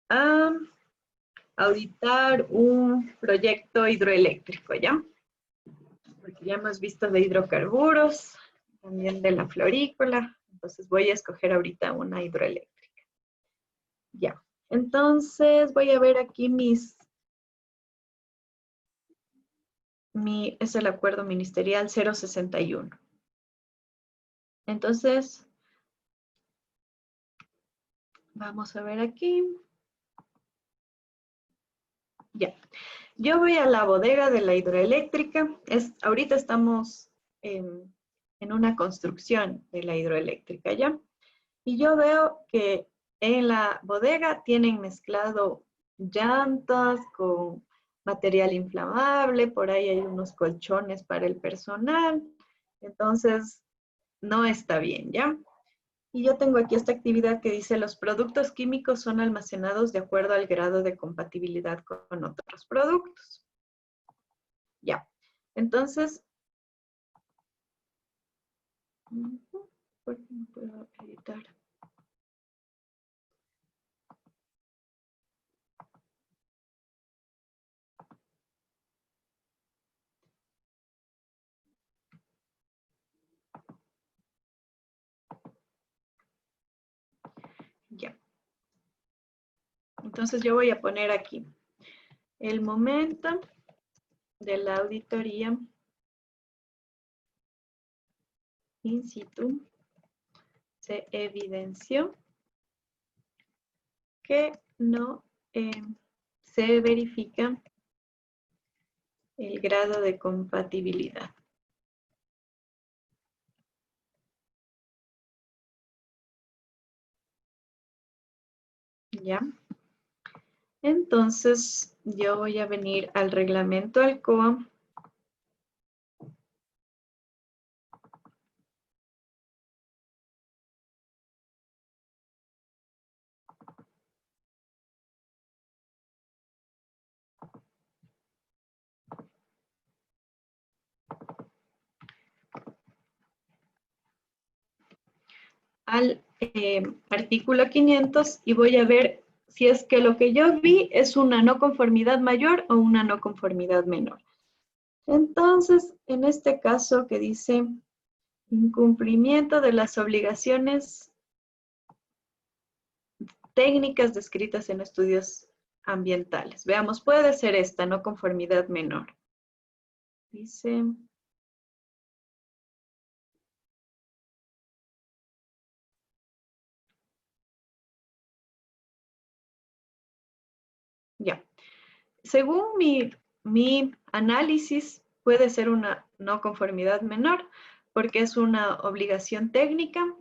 a auditar un proyecto hidroeléctrico, ¿ya? Porque ya hemos visto de hidrocarburos, también de la florícola, entonces voy a escoger ahorita una hidroeléctrica. Ya, entonces voy a ver aquí es el acuerdo ministerial 061. Entonces, Vamos a ver aquí. Ya. Yo voy a la bodega de la hidroeléctrica. Ahorita estamos en una construcción de la hidroeléctrica, ¿ya? Y yo veo que en la bodega tienen mezclado llantas con material inflamable, por ahí hay unos colchones para el personal. Entonces, no está bien, ¿ya? Y yo tengo aquí esta actividad que dice, los productos químicos son almacenados de acuerdo al grado de compatibilidad con otros productos. Ya. Entonces, ¿por qué no puedo editar? Ya. Entonces yo voy a poner aquí el momento de la auditoría in situ. Se evidenció que no se verifica el grado de compatibilidad. ¿Ya? Entonces, yo voy a venir al reglamento ALCOA. Al artículo 500 y voy a ver si es que lo que yo vi es una no conformidad mayor o una no conformidad menor. Entonces, en este caso que dice incumplimiento de las obligaciones técnicas descritas en estudios ambientales. Veamos, puede ser esta no conformidad menor. Dice... Ya. Según mi análisis, puede ser una no conformidad menor porque es una obligación técnica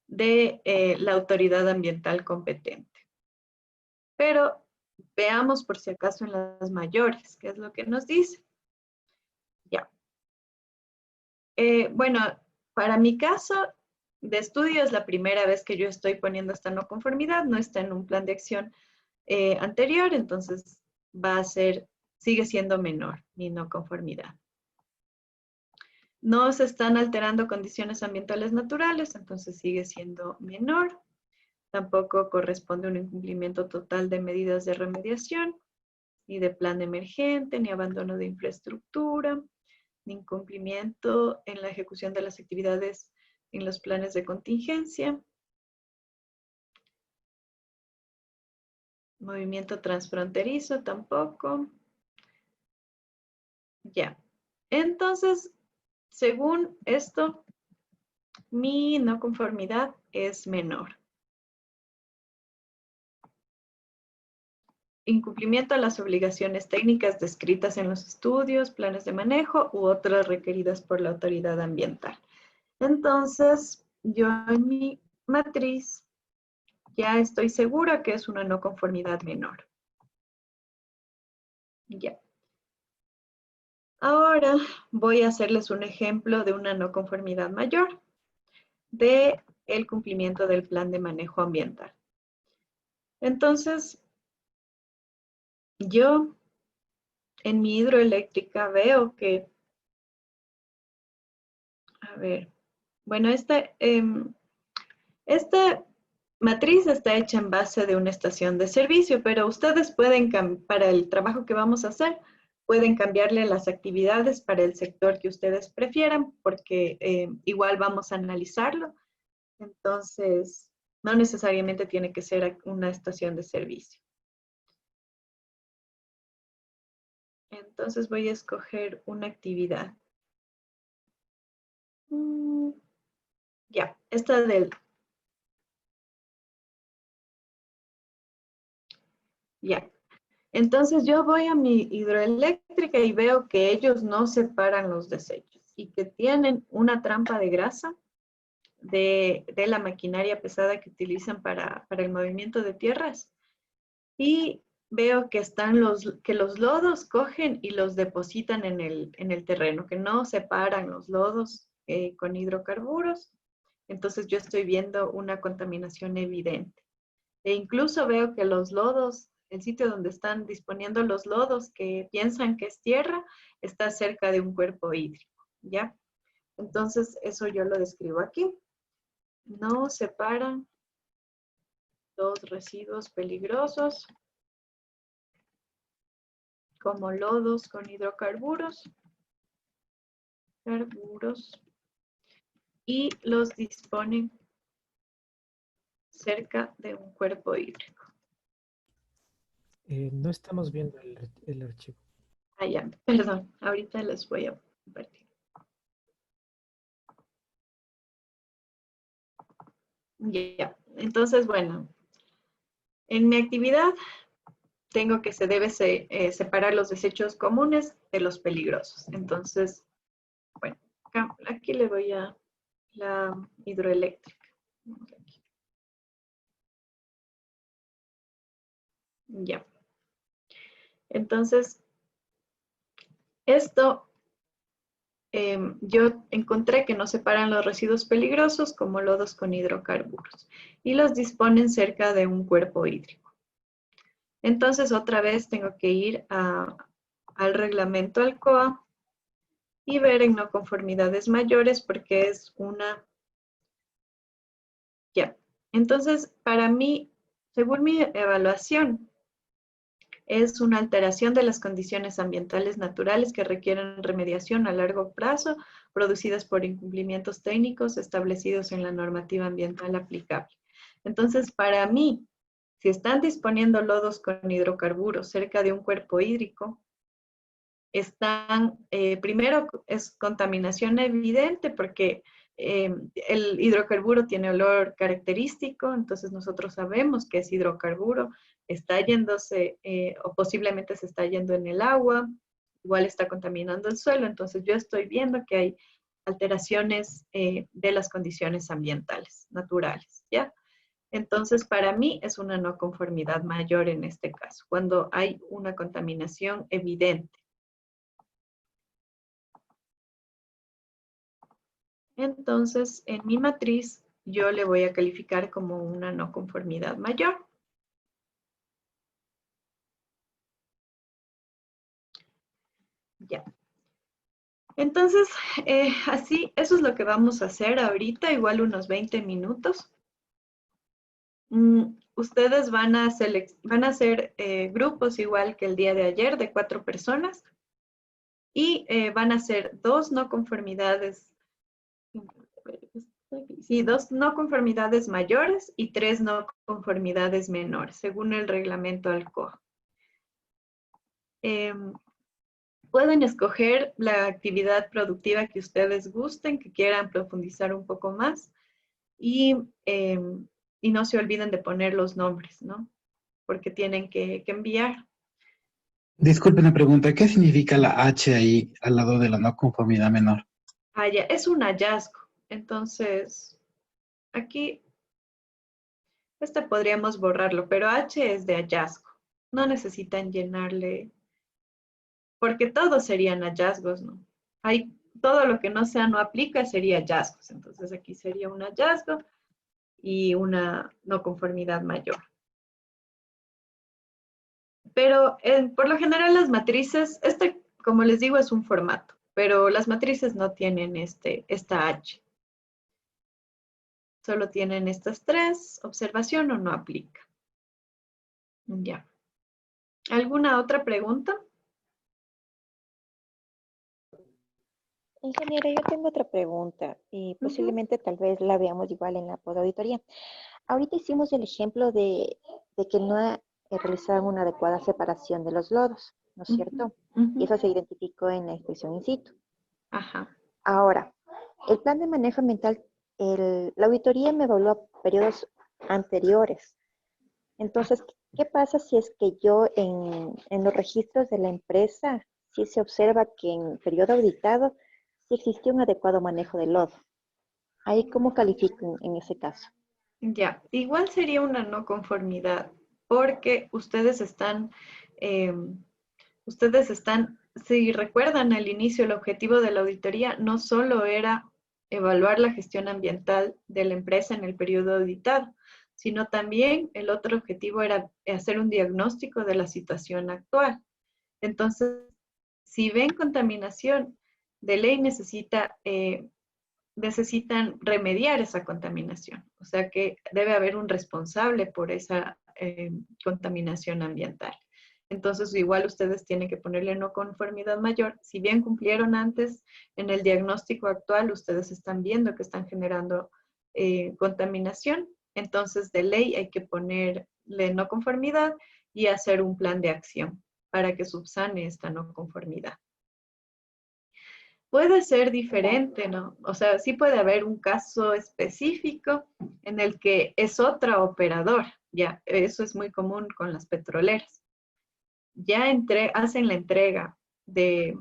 de la autoridad ambiental competente. Pero veamos por si acaso en las mayores, qué es lo que nos dice. Ya. Bueno, para mi caso de estudio es la primera vez que yo estoy poniendo esta no conformidad, no está en un plan de acción anterior, entonces va a ser, sigue siendo menor mi no conformidad. No se están alterando condiciones ambientales naturales, entonces sigue siendo menor. Tampoco corresponde un incumplimiento total de medidas de remediación, ni de plan emergente, ni abandono de infraestructura, ni incumplimiento en la ejecución de las actividades en los planes de contingencia. Movimiento transfronterizo tampoco. Ya. Entonces, según esto, mi no conformidad es menor. Incumplimiento a las obligaciones técnicas descritas en los estudios, planes de manejo u otras requeridas por la autoridad ambiental. Entonces, yo en mi matriz ya estoy segura que es una no conformidad menor. Ya. Ahora voy a hacerles un ejemplo de una no conformidad mayor de el cumplimiento del plan de manejo ambiental. Entonces, yo en mi hidroeléctrica veo que, a ver, bueno, esta matriz está hecha en base de una estación de servicio, pero ustedes pueden, para el trabajo que vamos a hacer, pueden cambiarle las actividades para el sector que ustedes prefieran, porque igual vamos a analizarlo. Entonces, no necesariamente tiene que ser una estación de servicio. Entonces voy a escoger una actividad. Ya, esta Ya. Entonces yo voy a mi hidroeléctrica y veo que ellos no separan los desechos y que tienen una trampa de grasa de la maquinaria pesada que utilizan para el movimiento de tierras. Y veo que que los lodos cogen y los depositan en el terreno, que no separan los lodos con hidrocarburos. Entonces yo estoy viendo una contaminación evidente. E incluso veo que los lodos, el sitio donde están disponiendo los lodos que piensan que es tierra, está cerca de un cuerpo hídrico, ¿ya? Entonces eso yo lo describo aquí. No separan los residuos peligrosos como lodos con hidrocarburos, y los disponen cerca de un cuerpo hídrico. No estamos viendo el archivo. Ah, ya, perdón, ahorita les voy a compartir. Ya, entonces, bueno, en mi actividad tengo que se debe separar los desechos comunes de los peligrosos. Entonces, bueno, aquí le voy a la hidroeléctrica. Aquí. Ya. Entonces, esto yo encontré que no separan los residuos peligrosos como lodos con hidrocarburos y los disponen cerca de un cuerpo hídrico. Entonces, otra vez tengo que ir al reglamento Alcoa y ver en no conformidades mayores porque es una... Ya. Entonces, para mí, según mi evaluación, es una alteración de las condiciones ambientales naturales que requieren remediación a largo plazo producidas por incumplimientos técnicos establecidos en la normativa ambiental aplicable. Entonces, para mí, si están disponiendo lodos con hidrocarburos cerca de un cuerpo hídrico, primero es contaminación evidente porque el hidrocarburo tiene olor característico, entonces nosotros sabemos que es hidrocarburo, está yéndose o posiblemente se está yendo en el agua, igual está contaminando el suelo, entonces yo estoy viendo que hay alteraciones de las condiciones ambientales naturales, ¿ya? Entonces, para mí es una no conformidad mayor en este caso, cuando hay una contaminación evidente. Entonces, en mi matriz, yo le voy a calificar como una no conformidad mayor. Ya. Entonces, así, eso es lo que vamos a hacer ahorita, igual unos 20 minutos. Ustedes van a hacer grupos igual que el día de ayer de 4 personas y van a hacer 2 no conformidades. Sí, 2 no conformidades mayores y 3 no conformidades menores, según el reglamento Alcoa. Pueden escoger la actividad productiva que ustedes gusten, que quieran profundizar un poco más y no se olviden de poner los nombres, ¿no? Porque tienen que enviar. Disculpe una pregunta, ¿qué significa la H ahí al lado de la no conformidad menor? Ah, ya, es un hallazgo. Entonces, aquí, podríamos borrarlo, pero H es de hallazgo. No necesitan llenarle, porque todos serían hallazgos, ¿no? Todo lo que no sea no aplica sería hallazgos. Entonces aquí sería un hallazgo y una no conformidad mayor. Pero por lo general las matrices, como les digo, es un formato, pero las matrices no tienen esta H. Solo tienen estas 3, observación o no aplica. Ya. ¿Alguna otra pregunta? Ingeniera, yo tengo otra pregunta y posiblemente tal vez la veamos igual en la podauditoría. Ahorita hicimos el ejemplo de que no realizaban una adecuada separación de los lodos, ¿no es cierto? Y eso se identificó en la inspección in situ. Ajá. Ahora, el plan de manejo ambiental, la auditoría me evaluó periodos anteriores. Entonces, ¿Qué pasa si es que yo en los registros de la empresa, si se observa que en periodo auditado sí existió un adecuado manejo del lodo? ¿Ahí cómo califican en ese caso? Ya, igual sería una no conformidad, porque eh, ustedes están, si recuerdan al inicio, el objetivo de la auditoría no solo era evaluar la gestión ambiental de la empresa en el periodo auditado, sino también el otro objetivo era hacer un diagnóstico de la situación actual. Entonces, si ven contaminación, de ley necesitan remediar esa contaminación. O sea que debe haber un responsable por esa contaminación ambiental. Entonces, igual ustedes tienen que ponerle no conformidad mayor. Si bien cumplieron antes en el diagnóstico actual, ustedes están viendo que están generando contaminación. Entonces, de ley hay que ponerle no conformidad y hacer un plan de acción para que subsane esta no conformidad. Puede ser diferente, ¿no? O sea, sí puede haber un caso específico en el que es otra operadora, ya, eso es muy común con las petroleras. Ya hacen la entrega de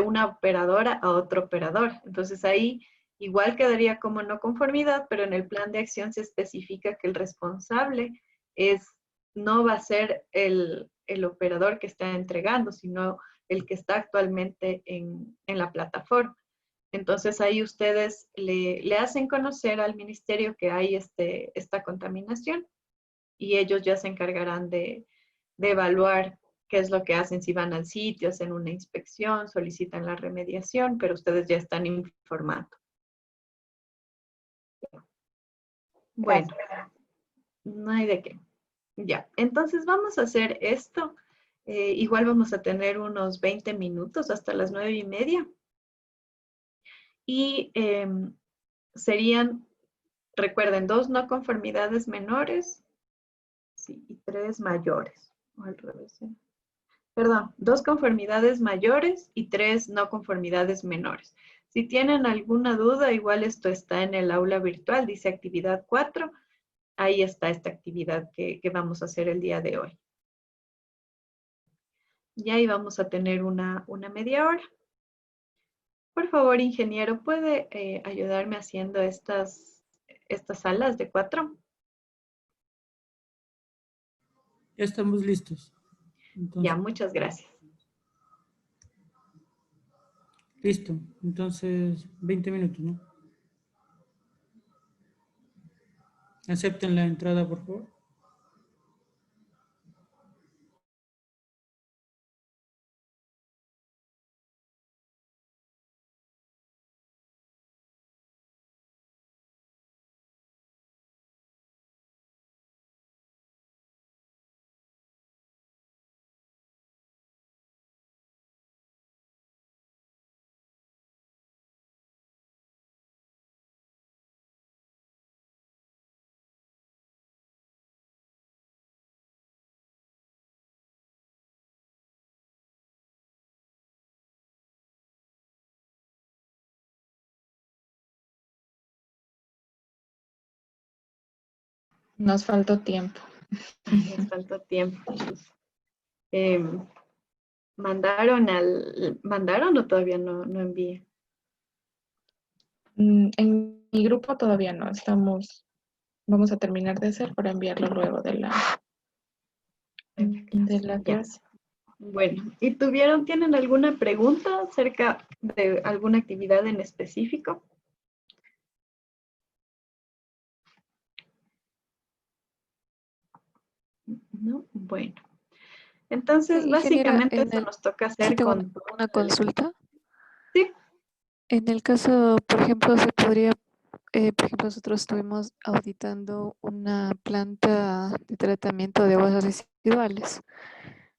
una operadora a otra operadora. Entonces ahí igual quedaría como no conformidad, pero en el plan de acción se especifica que el responsable no va a ser el operador que está entregando, sino el que está actualmente en la plataforma. Entonces ahí ustedes le hacen conocer al ministerio que hay esta contaminación y ellos ya se encargarán de evaluar qué es lo que hacen, si van al sitio, hacen una inspección, solicitan la remediación, pero ustedes ya están informando. Bueno, no hay de qué. Ya, entonces vamos a hacer esto. Igual vamos a tener unos 20 minutos hasta las 9:30. Y serían, recuerden, 2 no conformidades menores, sí, y 3 mayores. O al revés, ¿sí? Perdón, 2 conformidades mayores y 3 no conformidades menores. Si tienen alguna duda, igual esto está en el aula virtual, dice actividad 4. Ahí está esta actividad que vamos a hacer el día de hoy. Y ahí vamos a tener una media hora. Por favor, ingeniero, ¿puede ayudarme haciendo estas salas de 4? Ya estamos listos. Entonces, Ya, muchas gracias. listo. Entonces, 20 minutos, ¿no? Acepten la entrada, por favor. Nos faltó tiempo. Nos faltó tiempo. Em, ¿Mandaron o todavía no envié? En mi grupo todavía no, vamos a terminar de hacer para enviarlo luego de la Ya. clase. Bueno, ¿y tienen alguna pregunta acerca de alguna actividad en específico? ¿No? Bueno. Entonces, Ingeniera, básicamente eso nos toca sí hacer tengo con una consulta. Sí. En el caso, por ejemplo, se podría, por ejemplo, nosotros estuvimos auditando una planta de tratamiento de aguas residuales,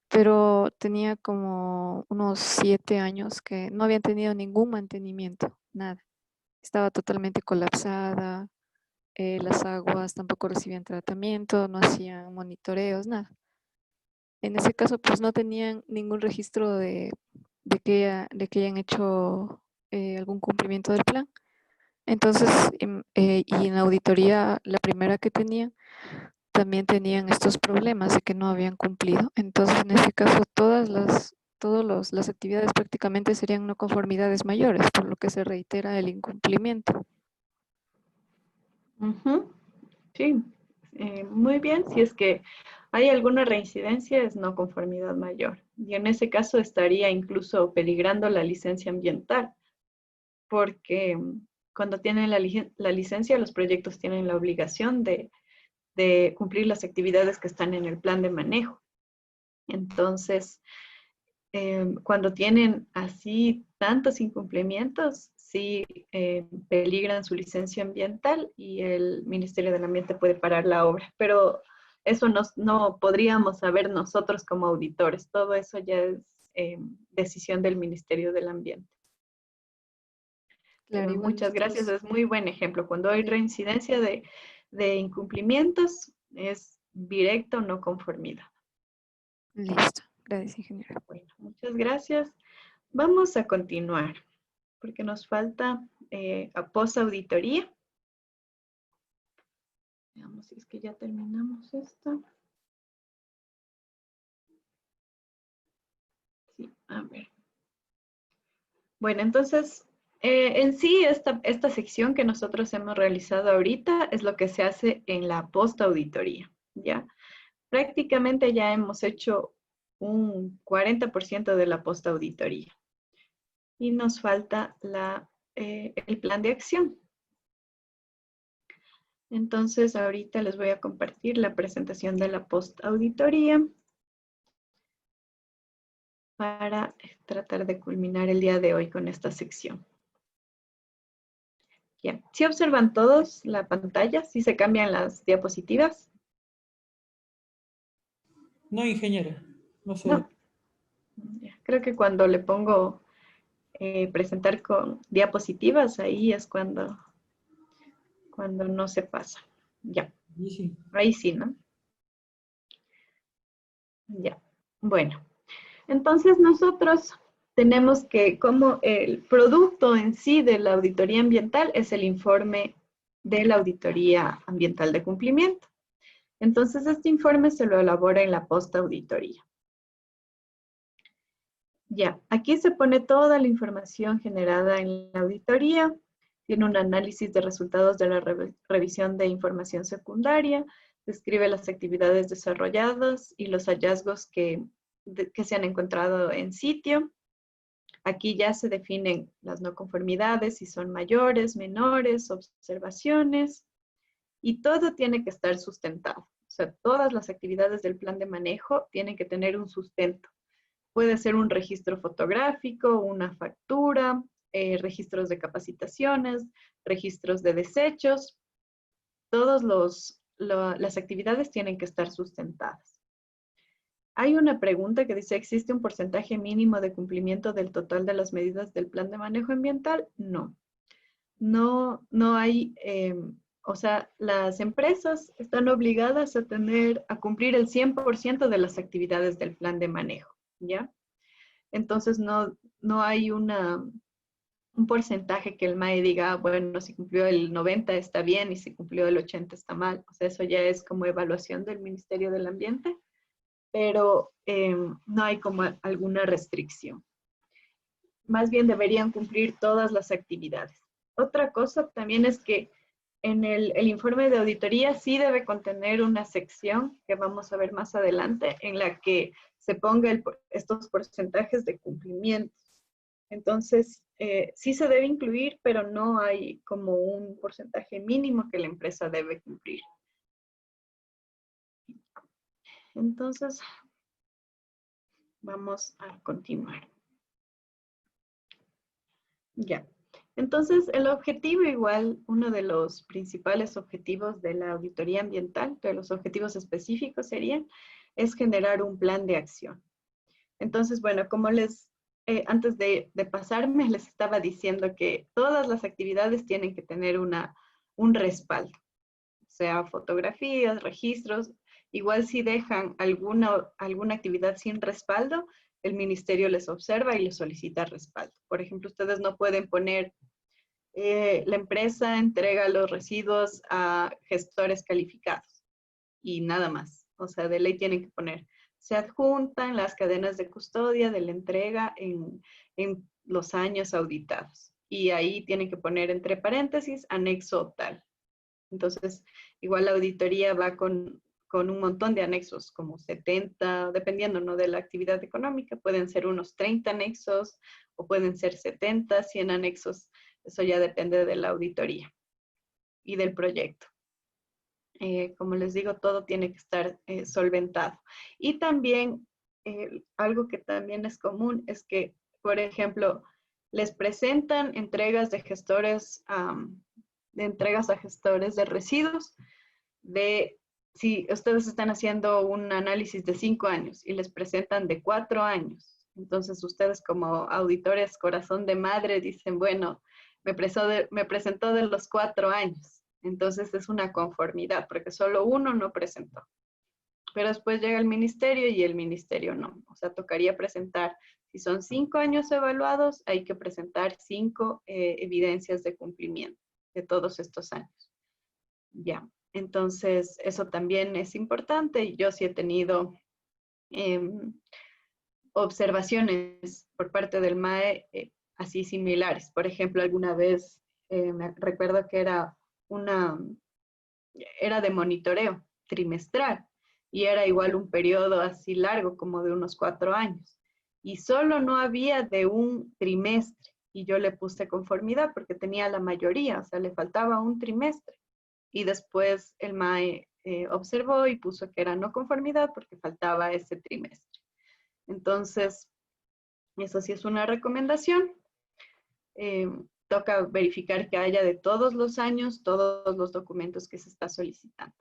pero tenía como unos 7 años que no habían tenido ningún mantenimiento, nada. Estaba totalmente colapsada, las aguas tampoco recibían tratamiento, no hacían monitoreos, nada. En ese caso, pues no tenían ningún registro de que hayan hecho algún cumplimiento del plan. Entonces, y en la auditoría, la primera que tenía, también tenían estos problemas de que no habían cumplido. Entonces, en ese caso, todas las actividades prácticamente serían no conformidades mayores, por lo que se reitera el incumplimiento. Ujú. Sí, muy bien. Si es que hay alguna reincidencia, es no conformidad mayor. Y en ese caso estaría incluso peligrando la licencia ambiental, porque cuando tienen la licencia, los proyectos tienen la obligación de cumplir las actividades que están en el plan de manejo. Entonces, cuando tienen así tantos incumplimientos, sí peligran su licencia ambiental y el Ministerio del Ambiente puede parar la obra. Pero eso no podríamos saber nosotros como auditores. Todo eso ya es decisión del Ministerio del Ambiente. Claro, Pero igual muchas gracias, nosotros, es muy buen ejemplo. Cuando hay sí, reincidencia de incumplimientos, es directa o no conformidad. listo. Gracias, ingeniero. Bueno, muchas gracias. Vamos a continuar, porque nos falta a posauditoría. Veamos si es que ya terminamos esto. Sí, a ver. Bueno, entonces, en sí, esta sección que nosotros hemos realizado ahorita es lo que se hace en la postauditoría, ¿ya? Prácticamente ya hemos hecho un 40% de la postauditoría. Y nos falta el plan de acción. Entonces, ahorita les voy a compartir la presentación de la postauditoría para tratar de culminar el día de hoy con esta sección. Ya. ¿Sí observan todos la pantalla? ¿Sí se cambian las diapositivas? No, ingeniera, no sé. No. Ya. Creo que cuando le pongo presentar con diapositivas, ahí es cuando no se pasa. Ya. Sí, sí. Ahí sí, ¿no? Ya. Bueno. Entonces nosotros tenemos que, como el producto en sí de la auditoría ambiental es el informe de la auditoría ambiental de cumplimiento. Entonces este informe se lo elabora en la postauditoría. Ya, aquí se pone toda la información generada en la auditoría, tiene un análisis de resultados de la revisión de información secundaria, describe las actividades desarrolladas y los hallazgos que se han encontrado en sitio. Aquí ya se definen las no conformidades, si son mayores, menores, observaciones, y todo tiene que estar sustentado. O sea, todas las actividades del plan de manejo tienen que tener un sustento. Puede ser un registro fotográfico, una factura, registros de capacitaciones, registros de desechos. Todas las actividades tienen que estar sustentadas. Hay una pregunta que dice, ¿existe un porcentaje mínimo de cumplimiento del total de las medidas del plan de manejo ambiental? No. No hay, o sea, las empresas están obligadas a cumplir el 100% de las actividades del plan de manejo, ¿ya? Entonces no hay un porcentaje que el MAE diga, bueno, si cumplió el 90 está bien y si cumplió el 80 está mal. O sea, eso ya es como evaluación del Ministerio del Ambiente, pero no hay como alguna restricción. Más bien deberían cumplir todas las actividades. Otra cosa también es que en el informe de auditoría sí debe contener una sección que vamos a ver más adelante en la que se ponga estos porcentajes de cumplimiento. Entonces, sí se debe incluir, pero no hay como un porcentaje mínimo que la empresa debe cumplir. Entonces, vamos a continuar. Ya. Entonces, el objetivo igual, uno de los principales objetivos de la auditoría ambiental, de los objetivos específicos serían, es generar un plan de acción. Entonces, bueno, como antes de pasarme, les estaba diciendo que todas las actividades tienen que tener un respaldo, o sea, fotografías, registros. Igual si dejan alguna actividad sin respaldo, el ministerio les observa y les solicita respaldo. Por ejemplo, ustedes no pueden poner, la empresa entrega los residuos a gestores calificados. y nada más. O sea, de ley tienen que poner, se adjuntan las cadenas de custodia de la entrega en los años auditados. Y ahí tienen que poner entre paréntesis, anexo tal. Entonces, igual la auditoría va con un montón de anexos, como 70, dependiendo, ¿no?, de la actividad económica. Pueden ser unos 30 anexos o pueden ser 70, 100 anexos. Eso ya depende de la auditoría y del proyecto. Como les digo, todo tiene que estar solventado. Y también, algo que también es común es que, por ejemplo, les presentan entregas de gestores, de entregas a gestores de residuos, de si ustedes están haciendo un análisis de 5 años y les presentan de 4 años. Entonces, ustedes como auditores corazón de madre dicen, bueno, me presentó de los 4 años. Entonces, es una conformidad, porque solo uno no presentó. Pero después llega el ministerio y el ministerio no. O sea, tocaría presentar, si son 5 años evaluados, hay que presentar 5 evidencias de cumplimiento de todos estos años. Ya, entonces eso también es importante. Yo sí he tenido observaciones por parte del MAE así similares. Por ejemplo, alguna vez me recuerdo que era de monitoreo trimestral y era igual un periodo así largo como de unos 4 años y solo no había de un trimestre y yo le puse conformidad porque tenía la mayoría, o sea, le faltaba un trimestre y después el MAE observó y puso que era no conformidad porque faltaba ese trimestre. Entonces, eso sí es una recomendación. Toca verificar que haya de todos los años, todos los documentos que se está solicitando.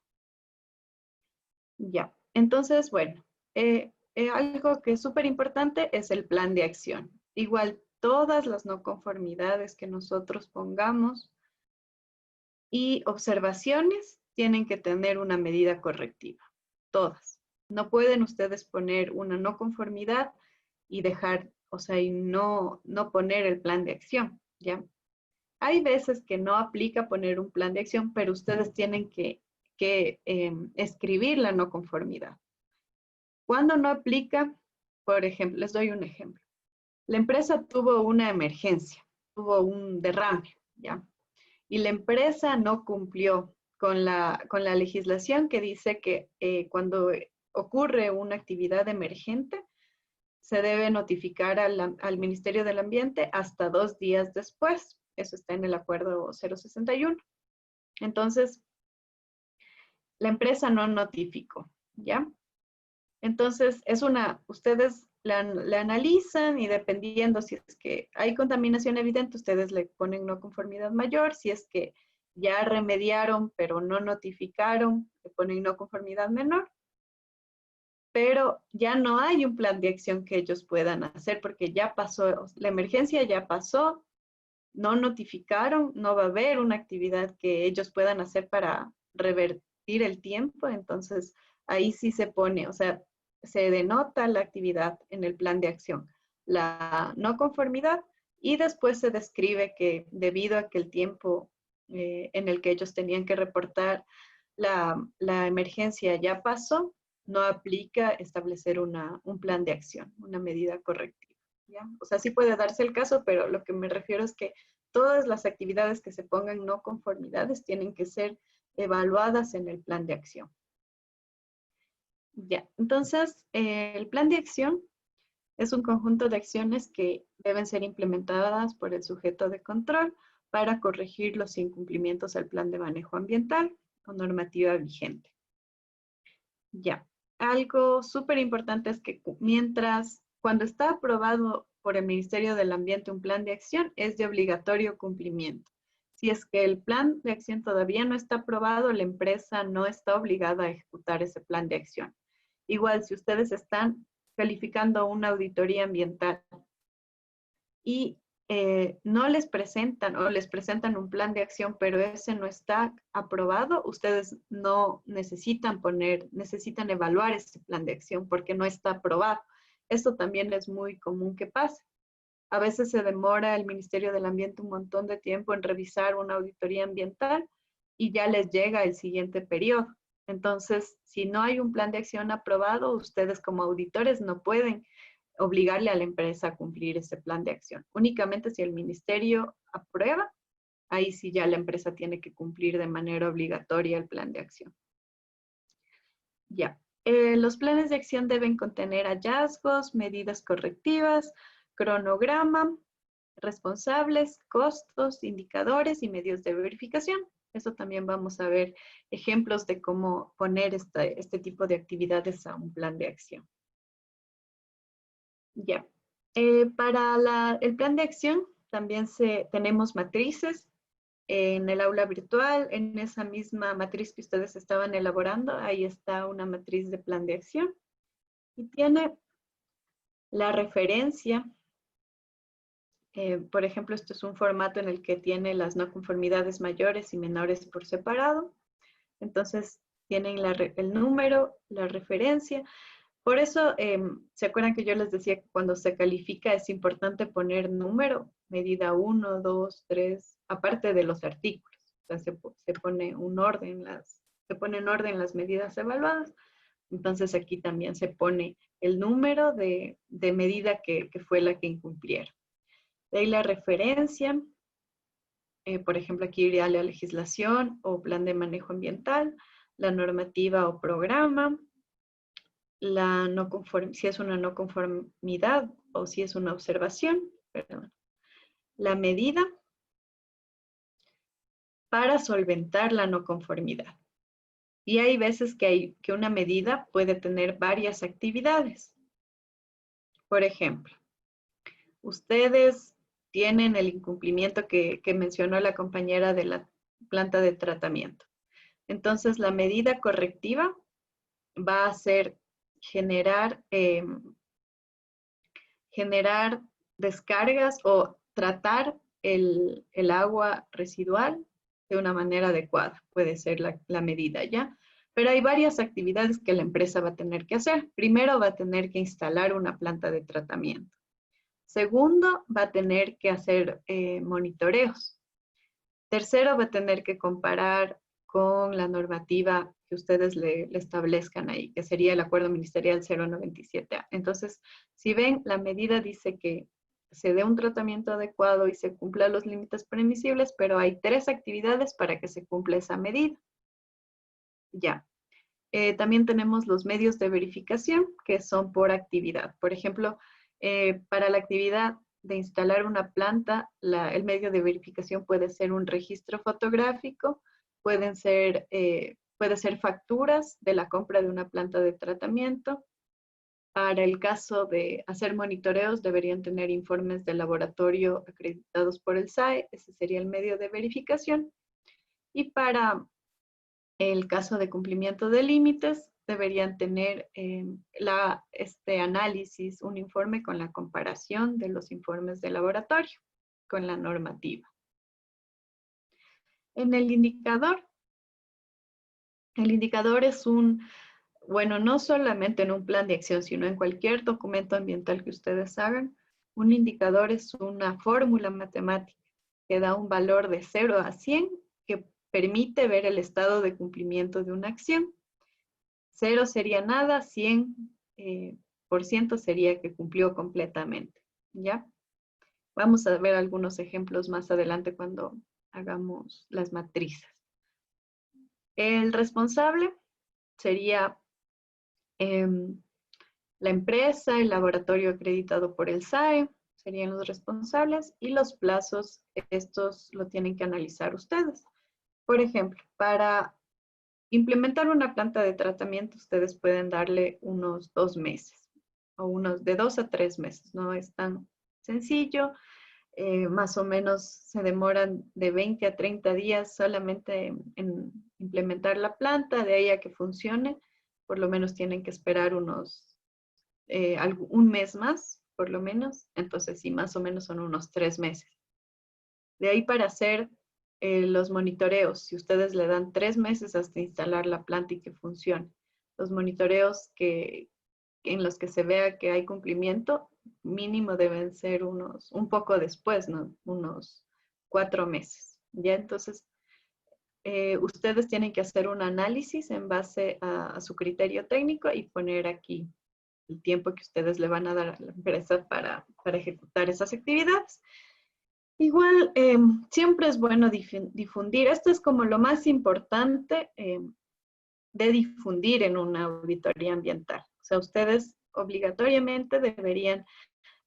Ya, entonces, bueno, algo que es súper importante es el plan de acción. Igual, todas las no conformidades que nosotros pongamos y observaciones tienen que tener una medida correctiva, todas. No pueden ustedes poner una no conformidad y dejar, o sea, y no poner el plan de acción, ¿ya? Hay veces que no aplica poner un plan de acción, pero ustedes tienen que escribir la no conformidad. Cuando no aplica, por ejemplo, les doy un ejemplo. La empresa tuvo una emergencia, tuvo un derrame, ¿ya? Y la empresa no cumplió con la legislación que dice que cuando ocurre una actividad emergente, se debe notificar al Ministerio del Ambiente hasta 2 días después. Eso está en el acuerdo 061. Entonces, la empresa no notificó, ¿ya? Entonces, ustedes la analizan y dependiendo si es que hay contaminación evidente, ustedes le ponen no conformidad mayor. Si es que ya remediaron, pero no notificaron, le ponen no conformidad menor. Pero ya no hay un plan de acción que ellos puedan hacer porque ya pasó, la emergencia ya pasó, no notificaron, no va a haber una actividad que ellos puedan hacer para revertir el tiempo. Entonces, ahí sí se pone, o sea, se denota la actividad en el plan de acción, la no conformidad, y después se describe que debido a que el tiempo en el que ellos tenían que reportar la emergencia ya pasó, no aplica establecer un plan de acción, una medida correctiva, ¿ya? O sea, sí puede darse el caso, pero lo que me refiero es que todas las actividades que se pongan no conformidades tienen que ser evaluadas en el plan de acción. Ya, entonces, el plan de acción es un conjunto de acciones que deben ser implementadas por el sujeto de control para corregir los incumplimientos al plan de manejo ambiental o normativa vigente. Ya, algo súper importante es que cuando está aprobado por el Ministerio del Ambiente un plan de acción, es de obligatorio cumplimiento. Si es que el plan de acción todavía no está aprobado, la empresa no está obligada a ejecutar ese plan de acción. Igual, si ustedes están calificando una auditoría ambiental y no les presentan o les presentan un plan de acción, pero ese no está aprobado, ustedes no necesitan evaluar ese plan de acción porque no está aprobado. Esto también es muy común que pase. A veces se demora el Ministerio del Ambiente un montón de tiempo en revisar una auditoría ambiental y ya les llega el siguiente periodo. Entonces, si no hay un plan de acción aprobado, ustedes como auditores no pueden obligarle a la empresa a cumplir ese plan de acción. Únicamente si el ministerio aprueba, ahí sí ya la empresa tiene que cumplir de manera obligatoria el plan de acción. Ya. Los planes de acción deben contener hallazgos, medidas correctivas, cronograma, responsables, costos, indicadores y medios de verificación. Eso también vamos a ver ejemplos de cómo poner este tipo de actividades a un plan de acción. Ya. Para el plan de acción también tenemos matrices en el aula virtual. En esa misma matriz que ustedes estaban elaborando, ahí está una matriz de plan de acción. Y tiene la referencia. Por ejemplo, esto es un formato en el que tiene las no conformidades mayores y menores por separado. Entonces, tienen el número, la referencia. Por eso, ¿se acuerdan que yo les decía que cuando se califica es importante poner número? Medida 1, 2, 3, aparte de los artículos. O sea, se pone en orden las medidas evaluadas. Entonces, aquí también se pone el número de medida que fue la que incumplieron. De ahí la referencia, por ejemplo, aquí iría la legislación o plan de manejo ambiental, la normativa o programa, si es una no conformidad o si es una observación, perdón. La medida para solventar la no conformidad. Y hay veces que una medida puede tener varias actividades. Por ejemplo, ustedes tienen el incumplimiento que mencionó la compañera de la planta de tratamiento. Entonces, la medida correctiva va a ser generar descargas o tratar el agua residual de una manera adecuada. Puede ser la medida, ¿ya? Pero hay varias actividades que la empresa va a tener que hacer. Primero, va a tener que instalar una planta de tratamiento. Segundo, va a tener que hacer monitoreos. Tercero, va a tener que comparar con la normativa que ustedes le establezcan ahí, que sería el Acuerdo Ministerial 097A. Entonces, si ven, la medida dice que se dé un tratamiento adecuado y se cumplan los límites permisibles, pero hay 3 actividades para que se cumpla esa medida. Ya. También tenemos los medios de verificación, que son por actividad. Por ejemplo, para la actividad de instalar una planta, el medio de verificación puede ser un registro fotográfico, puede ser facturas de la compra de una planta de tratamiento. Para el caso de hacer monitoreos, deberían tener informes de laboratorio acreditados por el SAE, ese sería el medio de verificación. Y para el caso de cumplimiento de límites, deberían tener este análisis, un informe con la comparación de los informes de laboratorio con la normativa. En el indicador es bueno, no solamente en un plan de acción, sino en cualquier documento ambiental que ustedes hagan, un indicador es una fórmula matemática que da un valor de 0 a 100 que permite ver el estado de cumplimiento de una acción. 0 sería nada, 100% sería que cumplió completamente, ¿ya? Vamos a ver algunos ejemplos más adelante cuando hagamos las matrices. El responsable sería la empresa, el laboratorio acreditado por el SAE, serían los responsables, y los plazos, estos lo tienen que analizar ustedes. Por ejemplo, para implementar una planta de tratamiento, ustedes pueden darle unos 2 meses, o unos de 2 a 3 meses, no es tan sencillo. Más o menos se demoran de 20 a 30 días solamente en implementar la planta, de ahí a que funcione, por lo menos tienen que esperar un mes más, por lo menos, entonces sí, más o menos son unos 3 meses. De ahí para hacer los monitoreos, si ustedes le dan 3 meses hasta instalar la planta y que funcione, los monitoreos en los que se vea que hay cumplimiento, mínimo deben ser un poco después, ¿no? Unos 4 meses. Ya entonces, ustedes tienen que hacer un análisis en base a su criterio técnico y poner aquí el tiempo que ustedes le van a dar a la empresa para ejecutar esas actividades. Igual, siempre es bueno difundir. Esto es como lo más importante de difundir en una auditoría ambiental. O sea, ustedes obligatoriamente deberían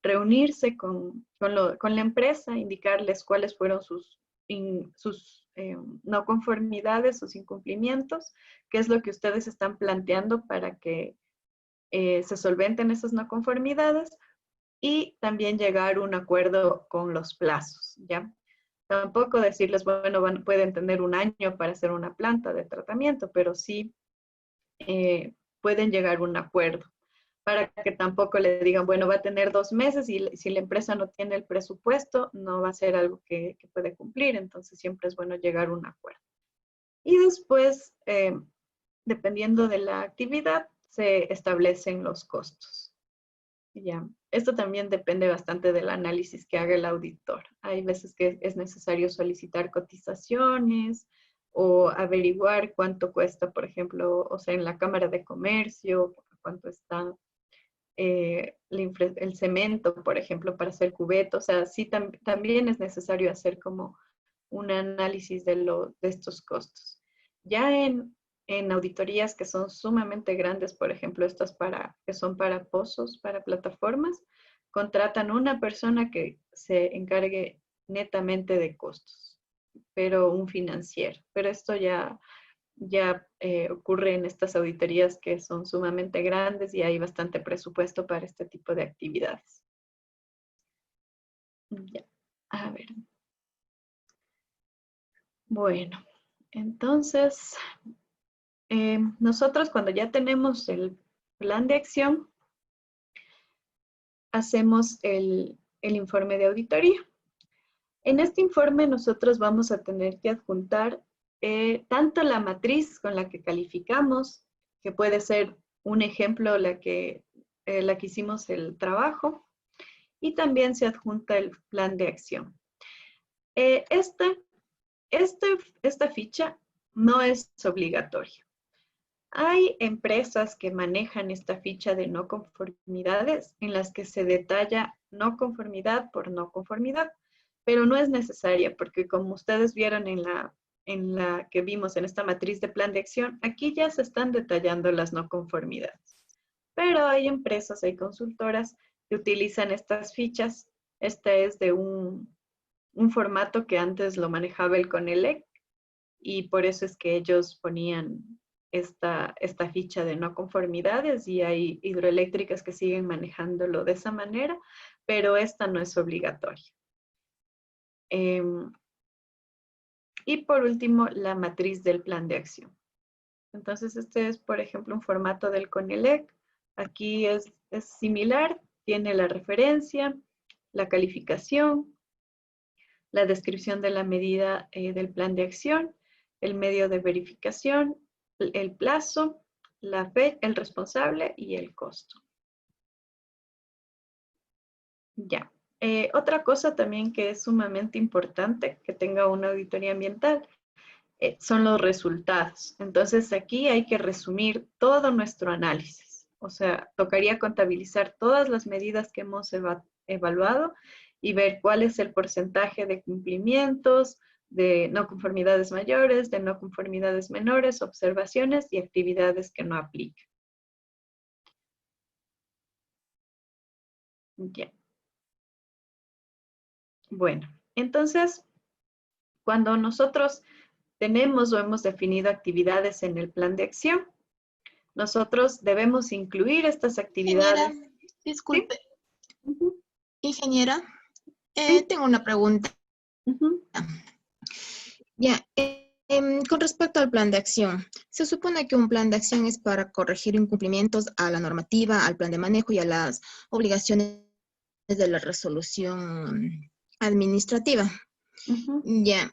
reunirse con la empresa, indicarles cuáles fueron sus no conformidades, sus incumplimientos, qué es lo que ustedes están planteando para que se solventen esas no conformidades y también llegar a un acuerdo con los plazos, ¿ya? Tampoco decirles, bueno, pueden tener un año para hacer una planta de tratamiento, pero sí pueden llegar a un acuerdo para que tampoco le digan, bueno, va a tener 2 meses y si la empresa no tiene el presupuesto, no va a ser algo que puede cumplir. Entonces, siempre es bueno llegar a un acuerdo. Y después, dependiendo de la actividad, se establecen los costos. Ya. Esto también depende bastante del análisis que haga el auditor. Hay veces que es necesario solicitar cotizaciones o averiguar cuánto cuesta, por ejemplo, o sea, en la Cámara de Comercio, cuánto está el cemento, por ejemplo, para hacer cubetos. O sea, sí también es necesario hacer como un análisis de estos costos. Ya en auditorías que son sumamente grandes, por ejemplo, estas que son para pozos, para plataformas, contratan una persona que se encargue netamente de costos, pero un financiero. Pero esto ya ocurre en estas auditorías que son sumamente grandes y hay bastante presupuesto para este tipo de actividades. Ya, a ver. Bueno, entonces, nosotros cuando ya tenemos el plan de acción, hacemos el informe de auditoría. En este informe nosotros vamos a tener que adjuntar tanto la matriz con la que calificamos, que puede ser un ejemplo la que hicimos el trabajo, y también se adjunta el plan de acción. Esta ficha no es obligatoria. Hay empresas que manejan esta ficha de no conformidades en las que se detalla no conformidad por no conformidad, pero no es necesaria porque como ustedes vieron en la que vimos en esta matriz de plan de acción, aquí ya se están detallando las no conformidades. Pero hay empresas, hay consultoras que utilizan estas fichas. Este es de un formato que antes lo manejaba el CONELEC y por eso es que ellos ponían esta ficha de no conformidades y hay hidroeléctricas que siguen manejándolo de esa manera, pero esta no es obligatoria. Y por último, la matriz del plan de acción. Entonces, este es, por ejemplo, un formato del CONELEC. Aquí es similar, tiene la referencia, la calificación, la descripción de la medida del plan de acción, el medio de verificación, el plazo, la fe, el responsable y el costo. Ya. Otra cosa también que es sumamente importante que tenga una auditoría ambiental son los resultados. Entonces aquí hay que resumir todo nuestro análisis. O sea, tocaría contabilizar todas las medidas que hemos evaluado y ver cuál es el porcentaje de cumplimientos, de no conformidades mayores, de no conformidades menores, observaciones y actividades que no aplican. Ya. Bueno, entonces, cuando nosotros tenemos o hemos definido actividades en el plan de acción, nosotros debemos incluir estas actividades. Ingeniera, disculpe. ¿Sí? Ingeniera, ¿Sí? tengo una pregunta. Ya, con respecto al plan de acción, se supone que un plan de acción es para corregir incumplimientos a la normativa, al plan de manejo y a las obligaciones de la resolución administrativa. Ya,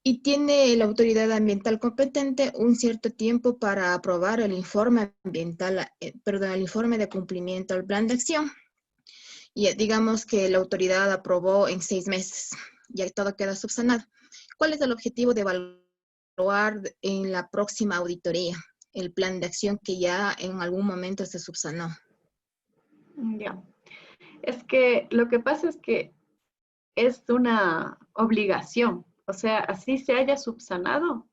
y tiene la autoridad ambiental competente un cierto tiempo para aprobar el informe ambiental, el informe de cumplimiento al plan de acción. Y digamos que la autoridad aprobó en 6 meses, ya todo queda subsanado. ¿Cuál es el objetivo de evaluar en la próxima auditoría el plan de acción que ya en algún momento se subsanó? Ya. Es que lo que pasa es que es una obligación. O sea, así se haya subsanado,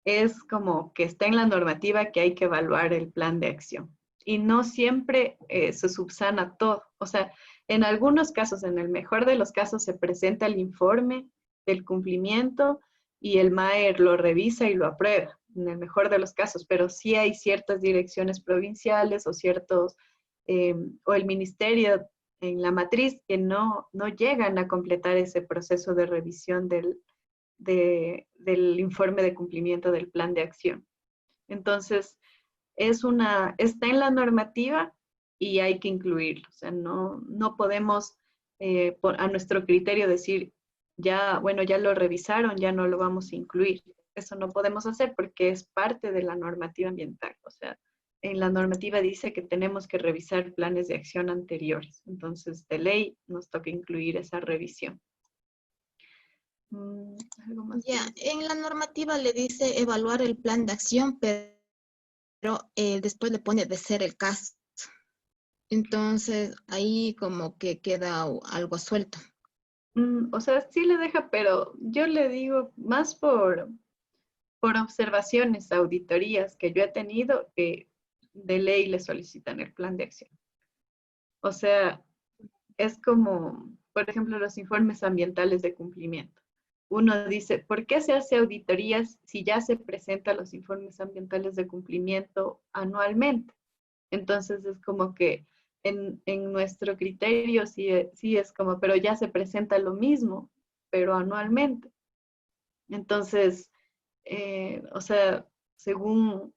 es como que está en la normativa que hay que evaluar el plan de acción. Y no siempre se subsana todo. O sea, en algunos casos, en el mejor de los casos, se presenta el informe del cumplimiento y el MAER lo revisa y lo aprueba, en el mejor de los casos, pero sí hay ciertas direcciones provinciales o ciertos, o el ministerio en la matriz que no llegan a completar ese proceso de revisión del informe de cumplimiento del plan de acción. Entonces, está en la normativa y hay que incluirlo. O sea, no podemos a nuestro criterio decir, ya, bueno, ya lo revisaron, ya no lo vamos a incluir. Eso no podemos hacer porque es parte de la normativa ambiental. O sea, en la normativa dice que tenemos que revisar planes de acción anteriores. Entonces, de ley nos toca incluir esa revisión. ¿Algo más? Ya, en la normativa le dice evaluar el plan de acción, pero después le pone de ser el caso. Entonces, ahí como que queda algo suelto. O sea, sí le deja, pero yo le digo más por observaciones, auditorías que yo he tenido, que de ley le solicitan el plan de acción. O sea, es como, por ejemplo, los informes ambientales de cumplimiento. Uno dice, ¿por qué se hace auditorías si ya se presentan los informes ambientales de cumplimiento anualmente? Entonces es como que en nuestro criterio sí es como, pero ya se presenta lo mismo, pero anualmente. Entonces, o sea, según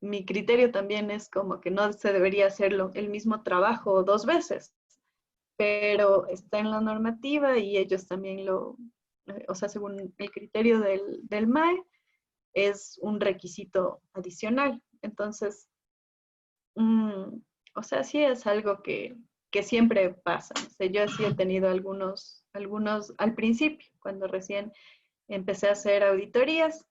mi criterio también es como que no se debería hacer el mismo trabajo 2 veces, pero está en la normativa y ellos también o sea, según el criterio del MAE, es un requisito adicional. Entonces, o sea, sí es algo que siempre pasa. O sea, yo sí he tenido algunos al principio, cuando recién empecé a hacer auditorías,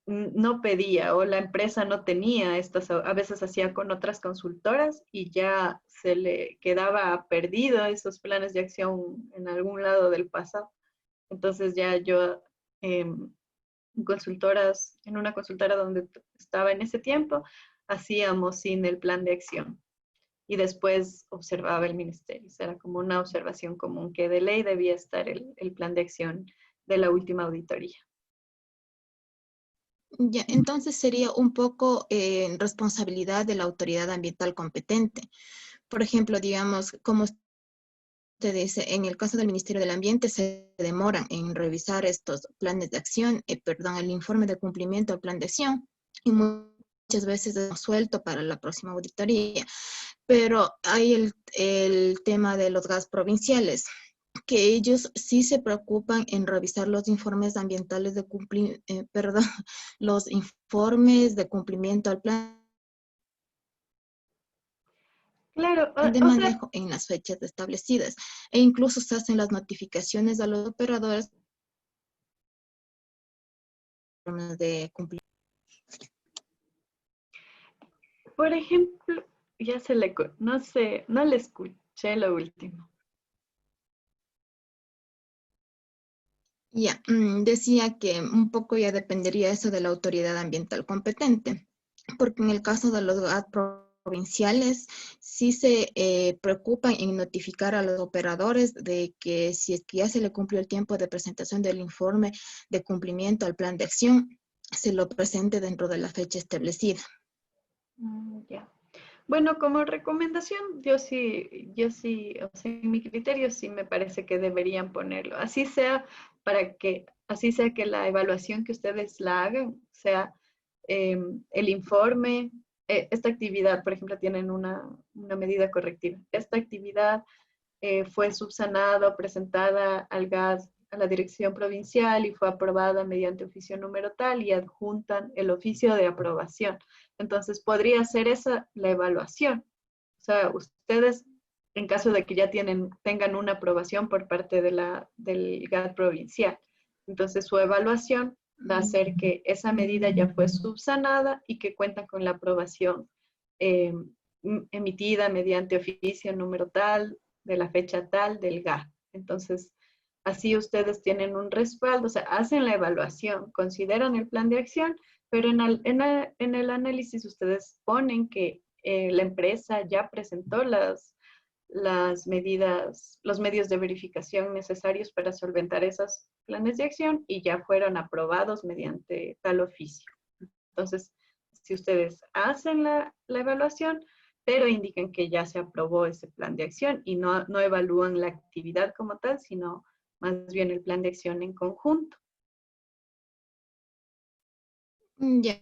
no pedía o la empresa no tenía estas, a veces hacía con otras consultoras y ya se le quedaba perdido esos planes de acción en algún lado del pasado. Entonces ya yo en una consultora donde estaba en ese tiempo, hacíamos sin el plan de acción y después observaba el ministerio. Era como una observación común que de ley debía estar el plan de acción de la última auditoría. Ya, entonces sería un poco responsabilidad de la autoridad ambiental competente. Por ejemplo, digamos, como usted dice, en el caso del Ministerio del Ambiente se demoran en revisar estos planes de acción, perdón, el informe de cumplimiento del plan de acción, y muchas veces es suelto para la próxima auditoría. Pero hay el tema de los gas provinciales, que ellos sí se preocupan en revisar los informes ambientales de los informes de cumplimiento al plan Claro, de o sea, manejo en las fechas establecidas. E incluso se hacen las notificaciones a los operadores de cumplimiento. por ejemplo, ya no sé, no le escuché lo último. Ya, decía que un poco ya dependería eso de la autoridad ambiental competente, porque en el caso de los GAT provinciales sí se preocupan en notificar a los operadores de que si es que ya se le cumplió el tiempo de presentación del informe de cumplimiento al plan de acción, se lo presente dentro de la fecha establecida. Ya. Bueno, como recomendación, yo sí, o sea, en mi criterio sí me parece que deberían ponerlo. Así sea que la evaluación que ustedes la hagan sea el informe, esta actividad, por ejemplo, tienen una medida correctiva. Esta actividad fue subsanada o presentada al GAS, a la dirección provincial y fue aprobada mediante oficio número tal y adjuntan el oficio de aprobación. Entonces, podría ser esa la evaluación. O sea, ustedes, en caso de que ya tengan una aprobación por parte del GAT provincial, Entonces su evaluación va a ser que esa medida ya fue subsanada y que cuenta con la aprobación emitida mediante oficio número tal, de la fecha tal, del GA. Entonces, así ustedes tienen un respaldo, o sea, hacen la evaluación, consideran el plan de acción, pero en el análisis ustedes ponen que la empresa ya presentó las medidas, los medios de verificación necesarios para solventar esos planes de acción y ya fueron aprobados mediante tal oficio. Entonces, si ustedes hacen la evaluación, pero indican que ya se aprobó ese plan de acción y no evalúan la actividad como tal, sino más bien el plan de acción en conjunto. Ya.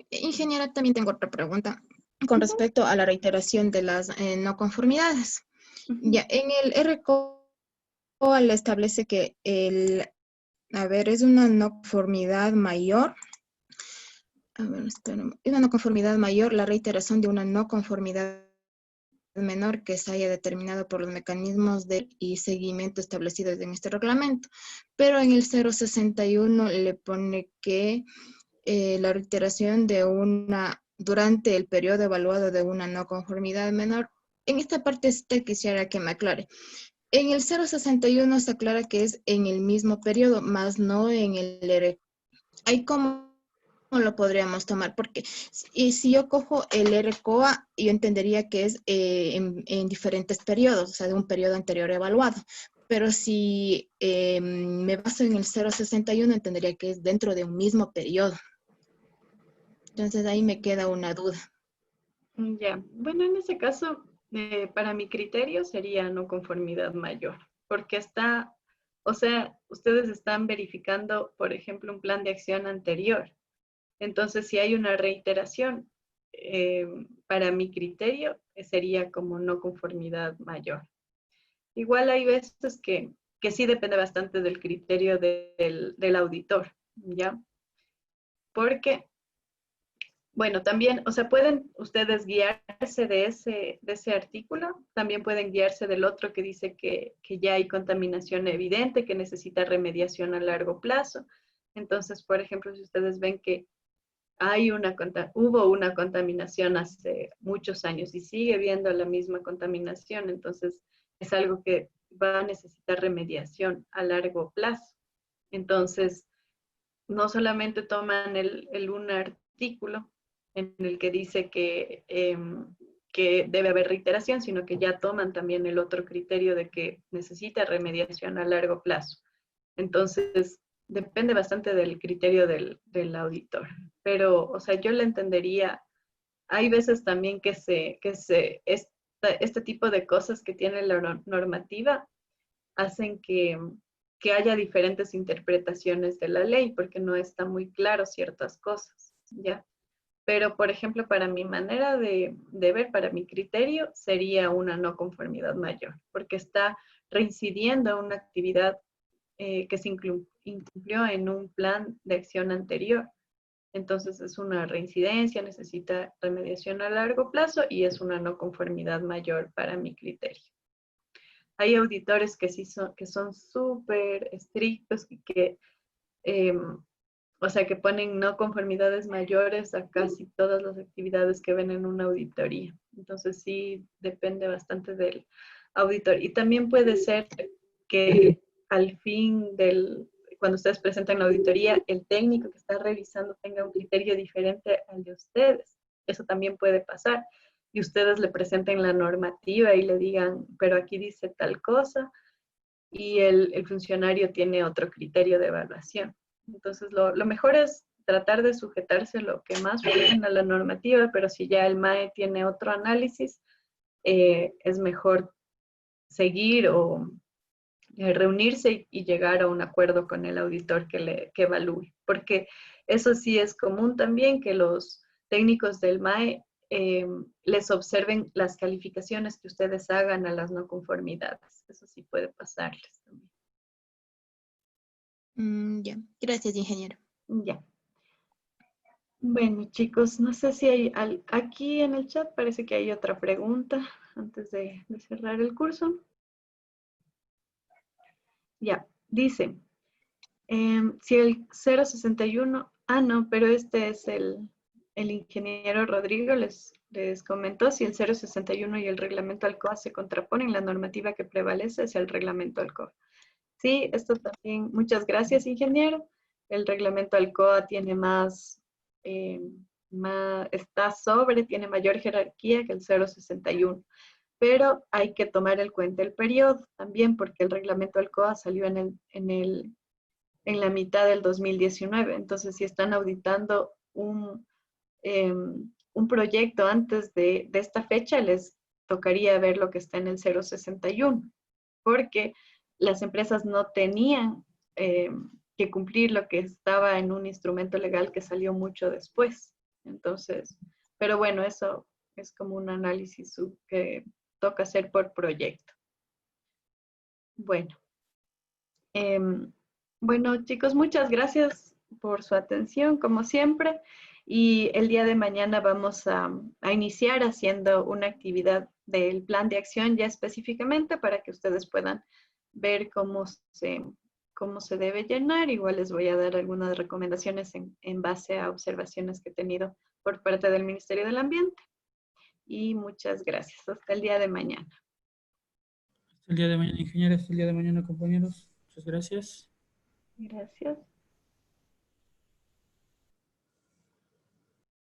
Ingeniera, también tengo otra pregunta con respecto a la reiteración de las no conformidades. Ya, en el RCOA le establece que es una no conformidad mayor. A ver, espérame. Es una no conformidad mayor la reiteración de una no conformidad menor que se haya determinado por los mecanismos y seguimiento establecidos en este reglamento. Pero en el 061 le pone que la reiteración de durante el periodo evaluado de una no conformidad menor. En esta parte quisiera que me aclare. En el 061 se aclara que es en el mismo periodo, más no en el RCOA. ¿Hay cómo lo podríamos tomar? Porque si yo cojo el RCOA, yo entendería que es en diferentes periodos, o sea, de un periodo anterior evaluado. Pero si me baso en el 061, entendería que es dentro de un mismo periodo. Entonces ahí me queda una duda. Ya, bueno, en ese caso, para mi criterio sería no conformidad mayor, porque o sea, ustedes están verificando, por ejemplo, un plan de acción anterior. Entonces, si hay una reiteración, para mi criterio sería como no conformidad mayor. Igual hay veces que sí depende bastante del criterio del auditor, ¿ya? Porque bueno, también, o sea, pueden ustedes guiarse de ese artículo, también pueden guiarse del otro que dice que ya hay contaminación evidente, que necesita remediación a largo plazo. Entonces, por ejemplo, si ustedes ven que hubo una contaminación hace muchos años y sigue habiendo la misma contaminación, entonces es algo que va a necesitar remediación a largo plazo. Entonces, no solamente toman un artículo en el que dice que debe haber reiteración, sino que ya toman también el otro criterio de que necesita remediación a largo plazo. Entonces, depende bastante del criterio del auditor. Pero, o sea, yo le entendería, hay veces también que este tipo de cosas que tiene la normativa hacen que haya diferentes interpretaciones de la ley, porque no está muy claro ciertas cosas, ¿ya? Pero, por ejemplo, para mi manera de ver, para mi criterio, sería una no conformidad mayor, porque está reincidiendo una actividad que se incumplió en un plan de acción anterior. Entonces, es una reincidencia, necesita remediación a largo plazo y es una no conformidad mayor para mi criterio. Hay auditores que sí son súper estrictos y que, o sea, que ponen no conformidades mayores a casi todas las actividades que ven en una auditoría. Entonces sí depende bastante del auditor. Y también puede ser que al fin cuando ustedes presentan la auditoría, el técnico que está revisando tenga un criterio diferente al de ustedes. Eso también puede pasar. Y ustedes le presenten la normativa y le digan, pero aquí dice tal cosa, y el funcionario tiene otro criterio de evaluación. Entonces, lo mejor es tratar de sujetarse lo que más pueden a la normativa, pero si ya el MAE tiene otro análisis, es mejor seguir o reunirse y llegar a un acuerdo con el auditor que evalúe. Porque eso sí es común también, que los técnicos del MAE les observen las calificaciones que ustedes hagan a las no conformidades. Eso sí puede pasarles también. Ya, gracias, ingeniero. Ya. Bueno, chicos, no sé si hay aquí en el chat, parece que hay otra pregunta antes de cerrar el curso. Ya, dice, Si el 061, no, pero este es el ingeniero Rodrigo les comentó, si el 061 y el reglamento ALCOA se contraponen, la normativa que prevalece es el reglamento ALCOA. Sí, esto también, muchas gracias, ingeniero. El reglamento ALCOA tiene tiene mayor jerarquía que el 061. Pero hay que tomar en cuenta el periodo también, porque el reglamento ALCOA salió en la mitad del 2019. Entonces, si están auditando un proyecto antes de esta fecha, les tocaría ver lo que está en el 061, porque las empresas no tenían que cumplir lo que estaba en un instrumento legal que salió mucho después. Entonces, pero bueno, eso es como un análisis que toca hacer por proyecto. Bueno. Bueno, chicos, muchas gracias por su atención, como siempre. Y el día de mañana vamos a iniciar haciendo una actividad del plan de acción ya específicamente para que ustedes puedan ver cómo se debe llenar. Igual les voy a dar algunas recomendaciones en base a observaciones que he tenido por parte del Ministerio del Ambiente. Y muchas gracias. Hasta el día de mañana. Hasta el día de mañana, ingeniera. Hasta el día de mañana, compañeros. Muchas gracias. Gracias.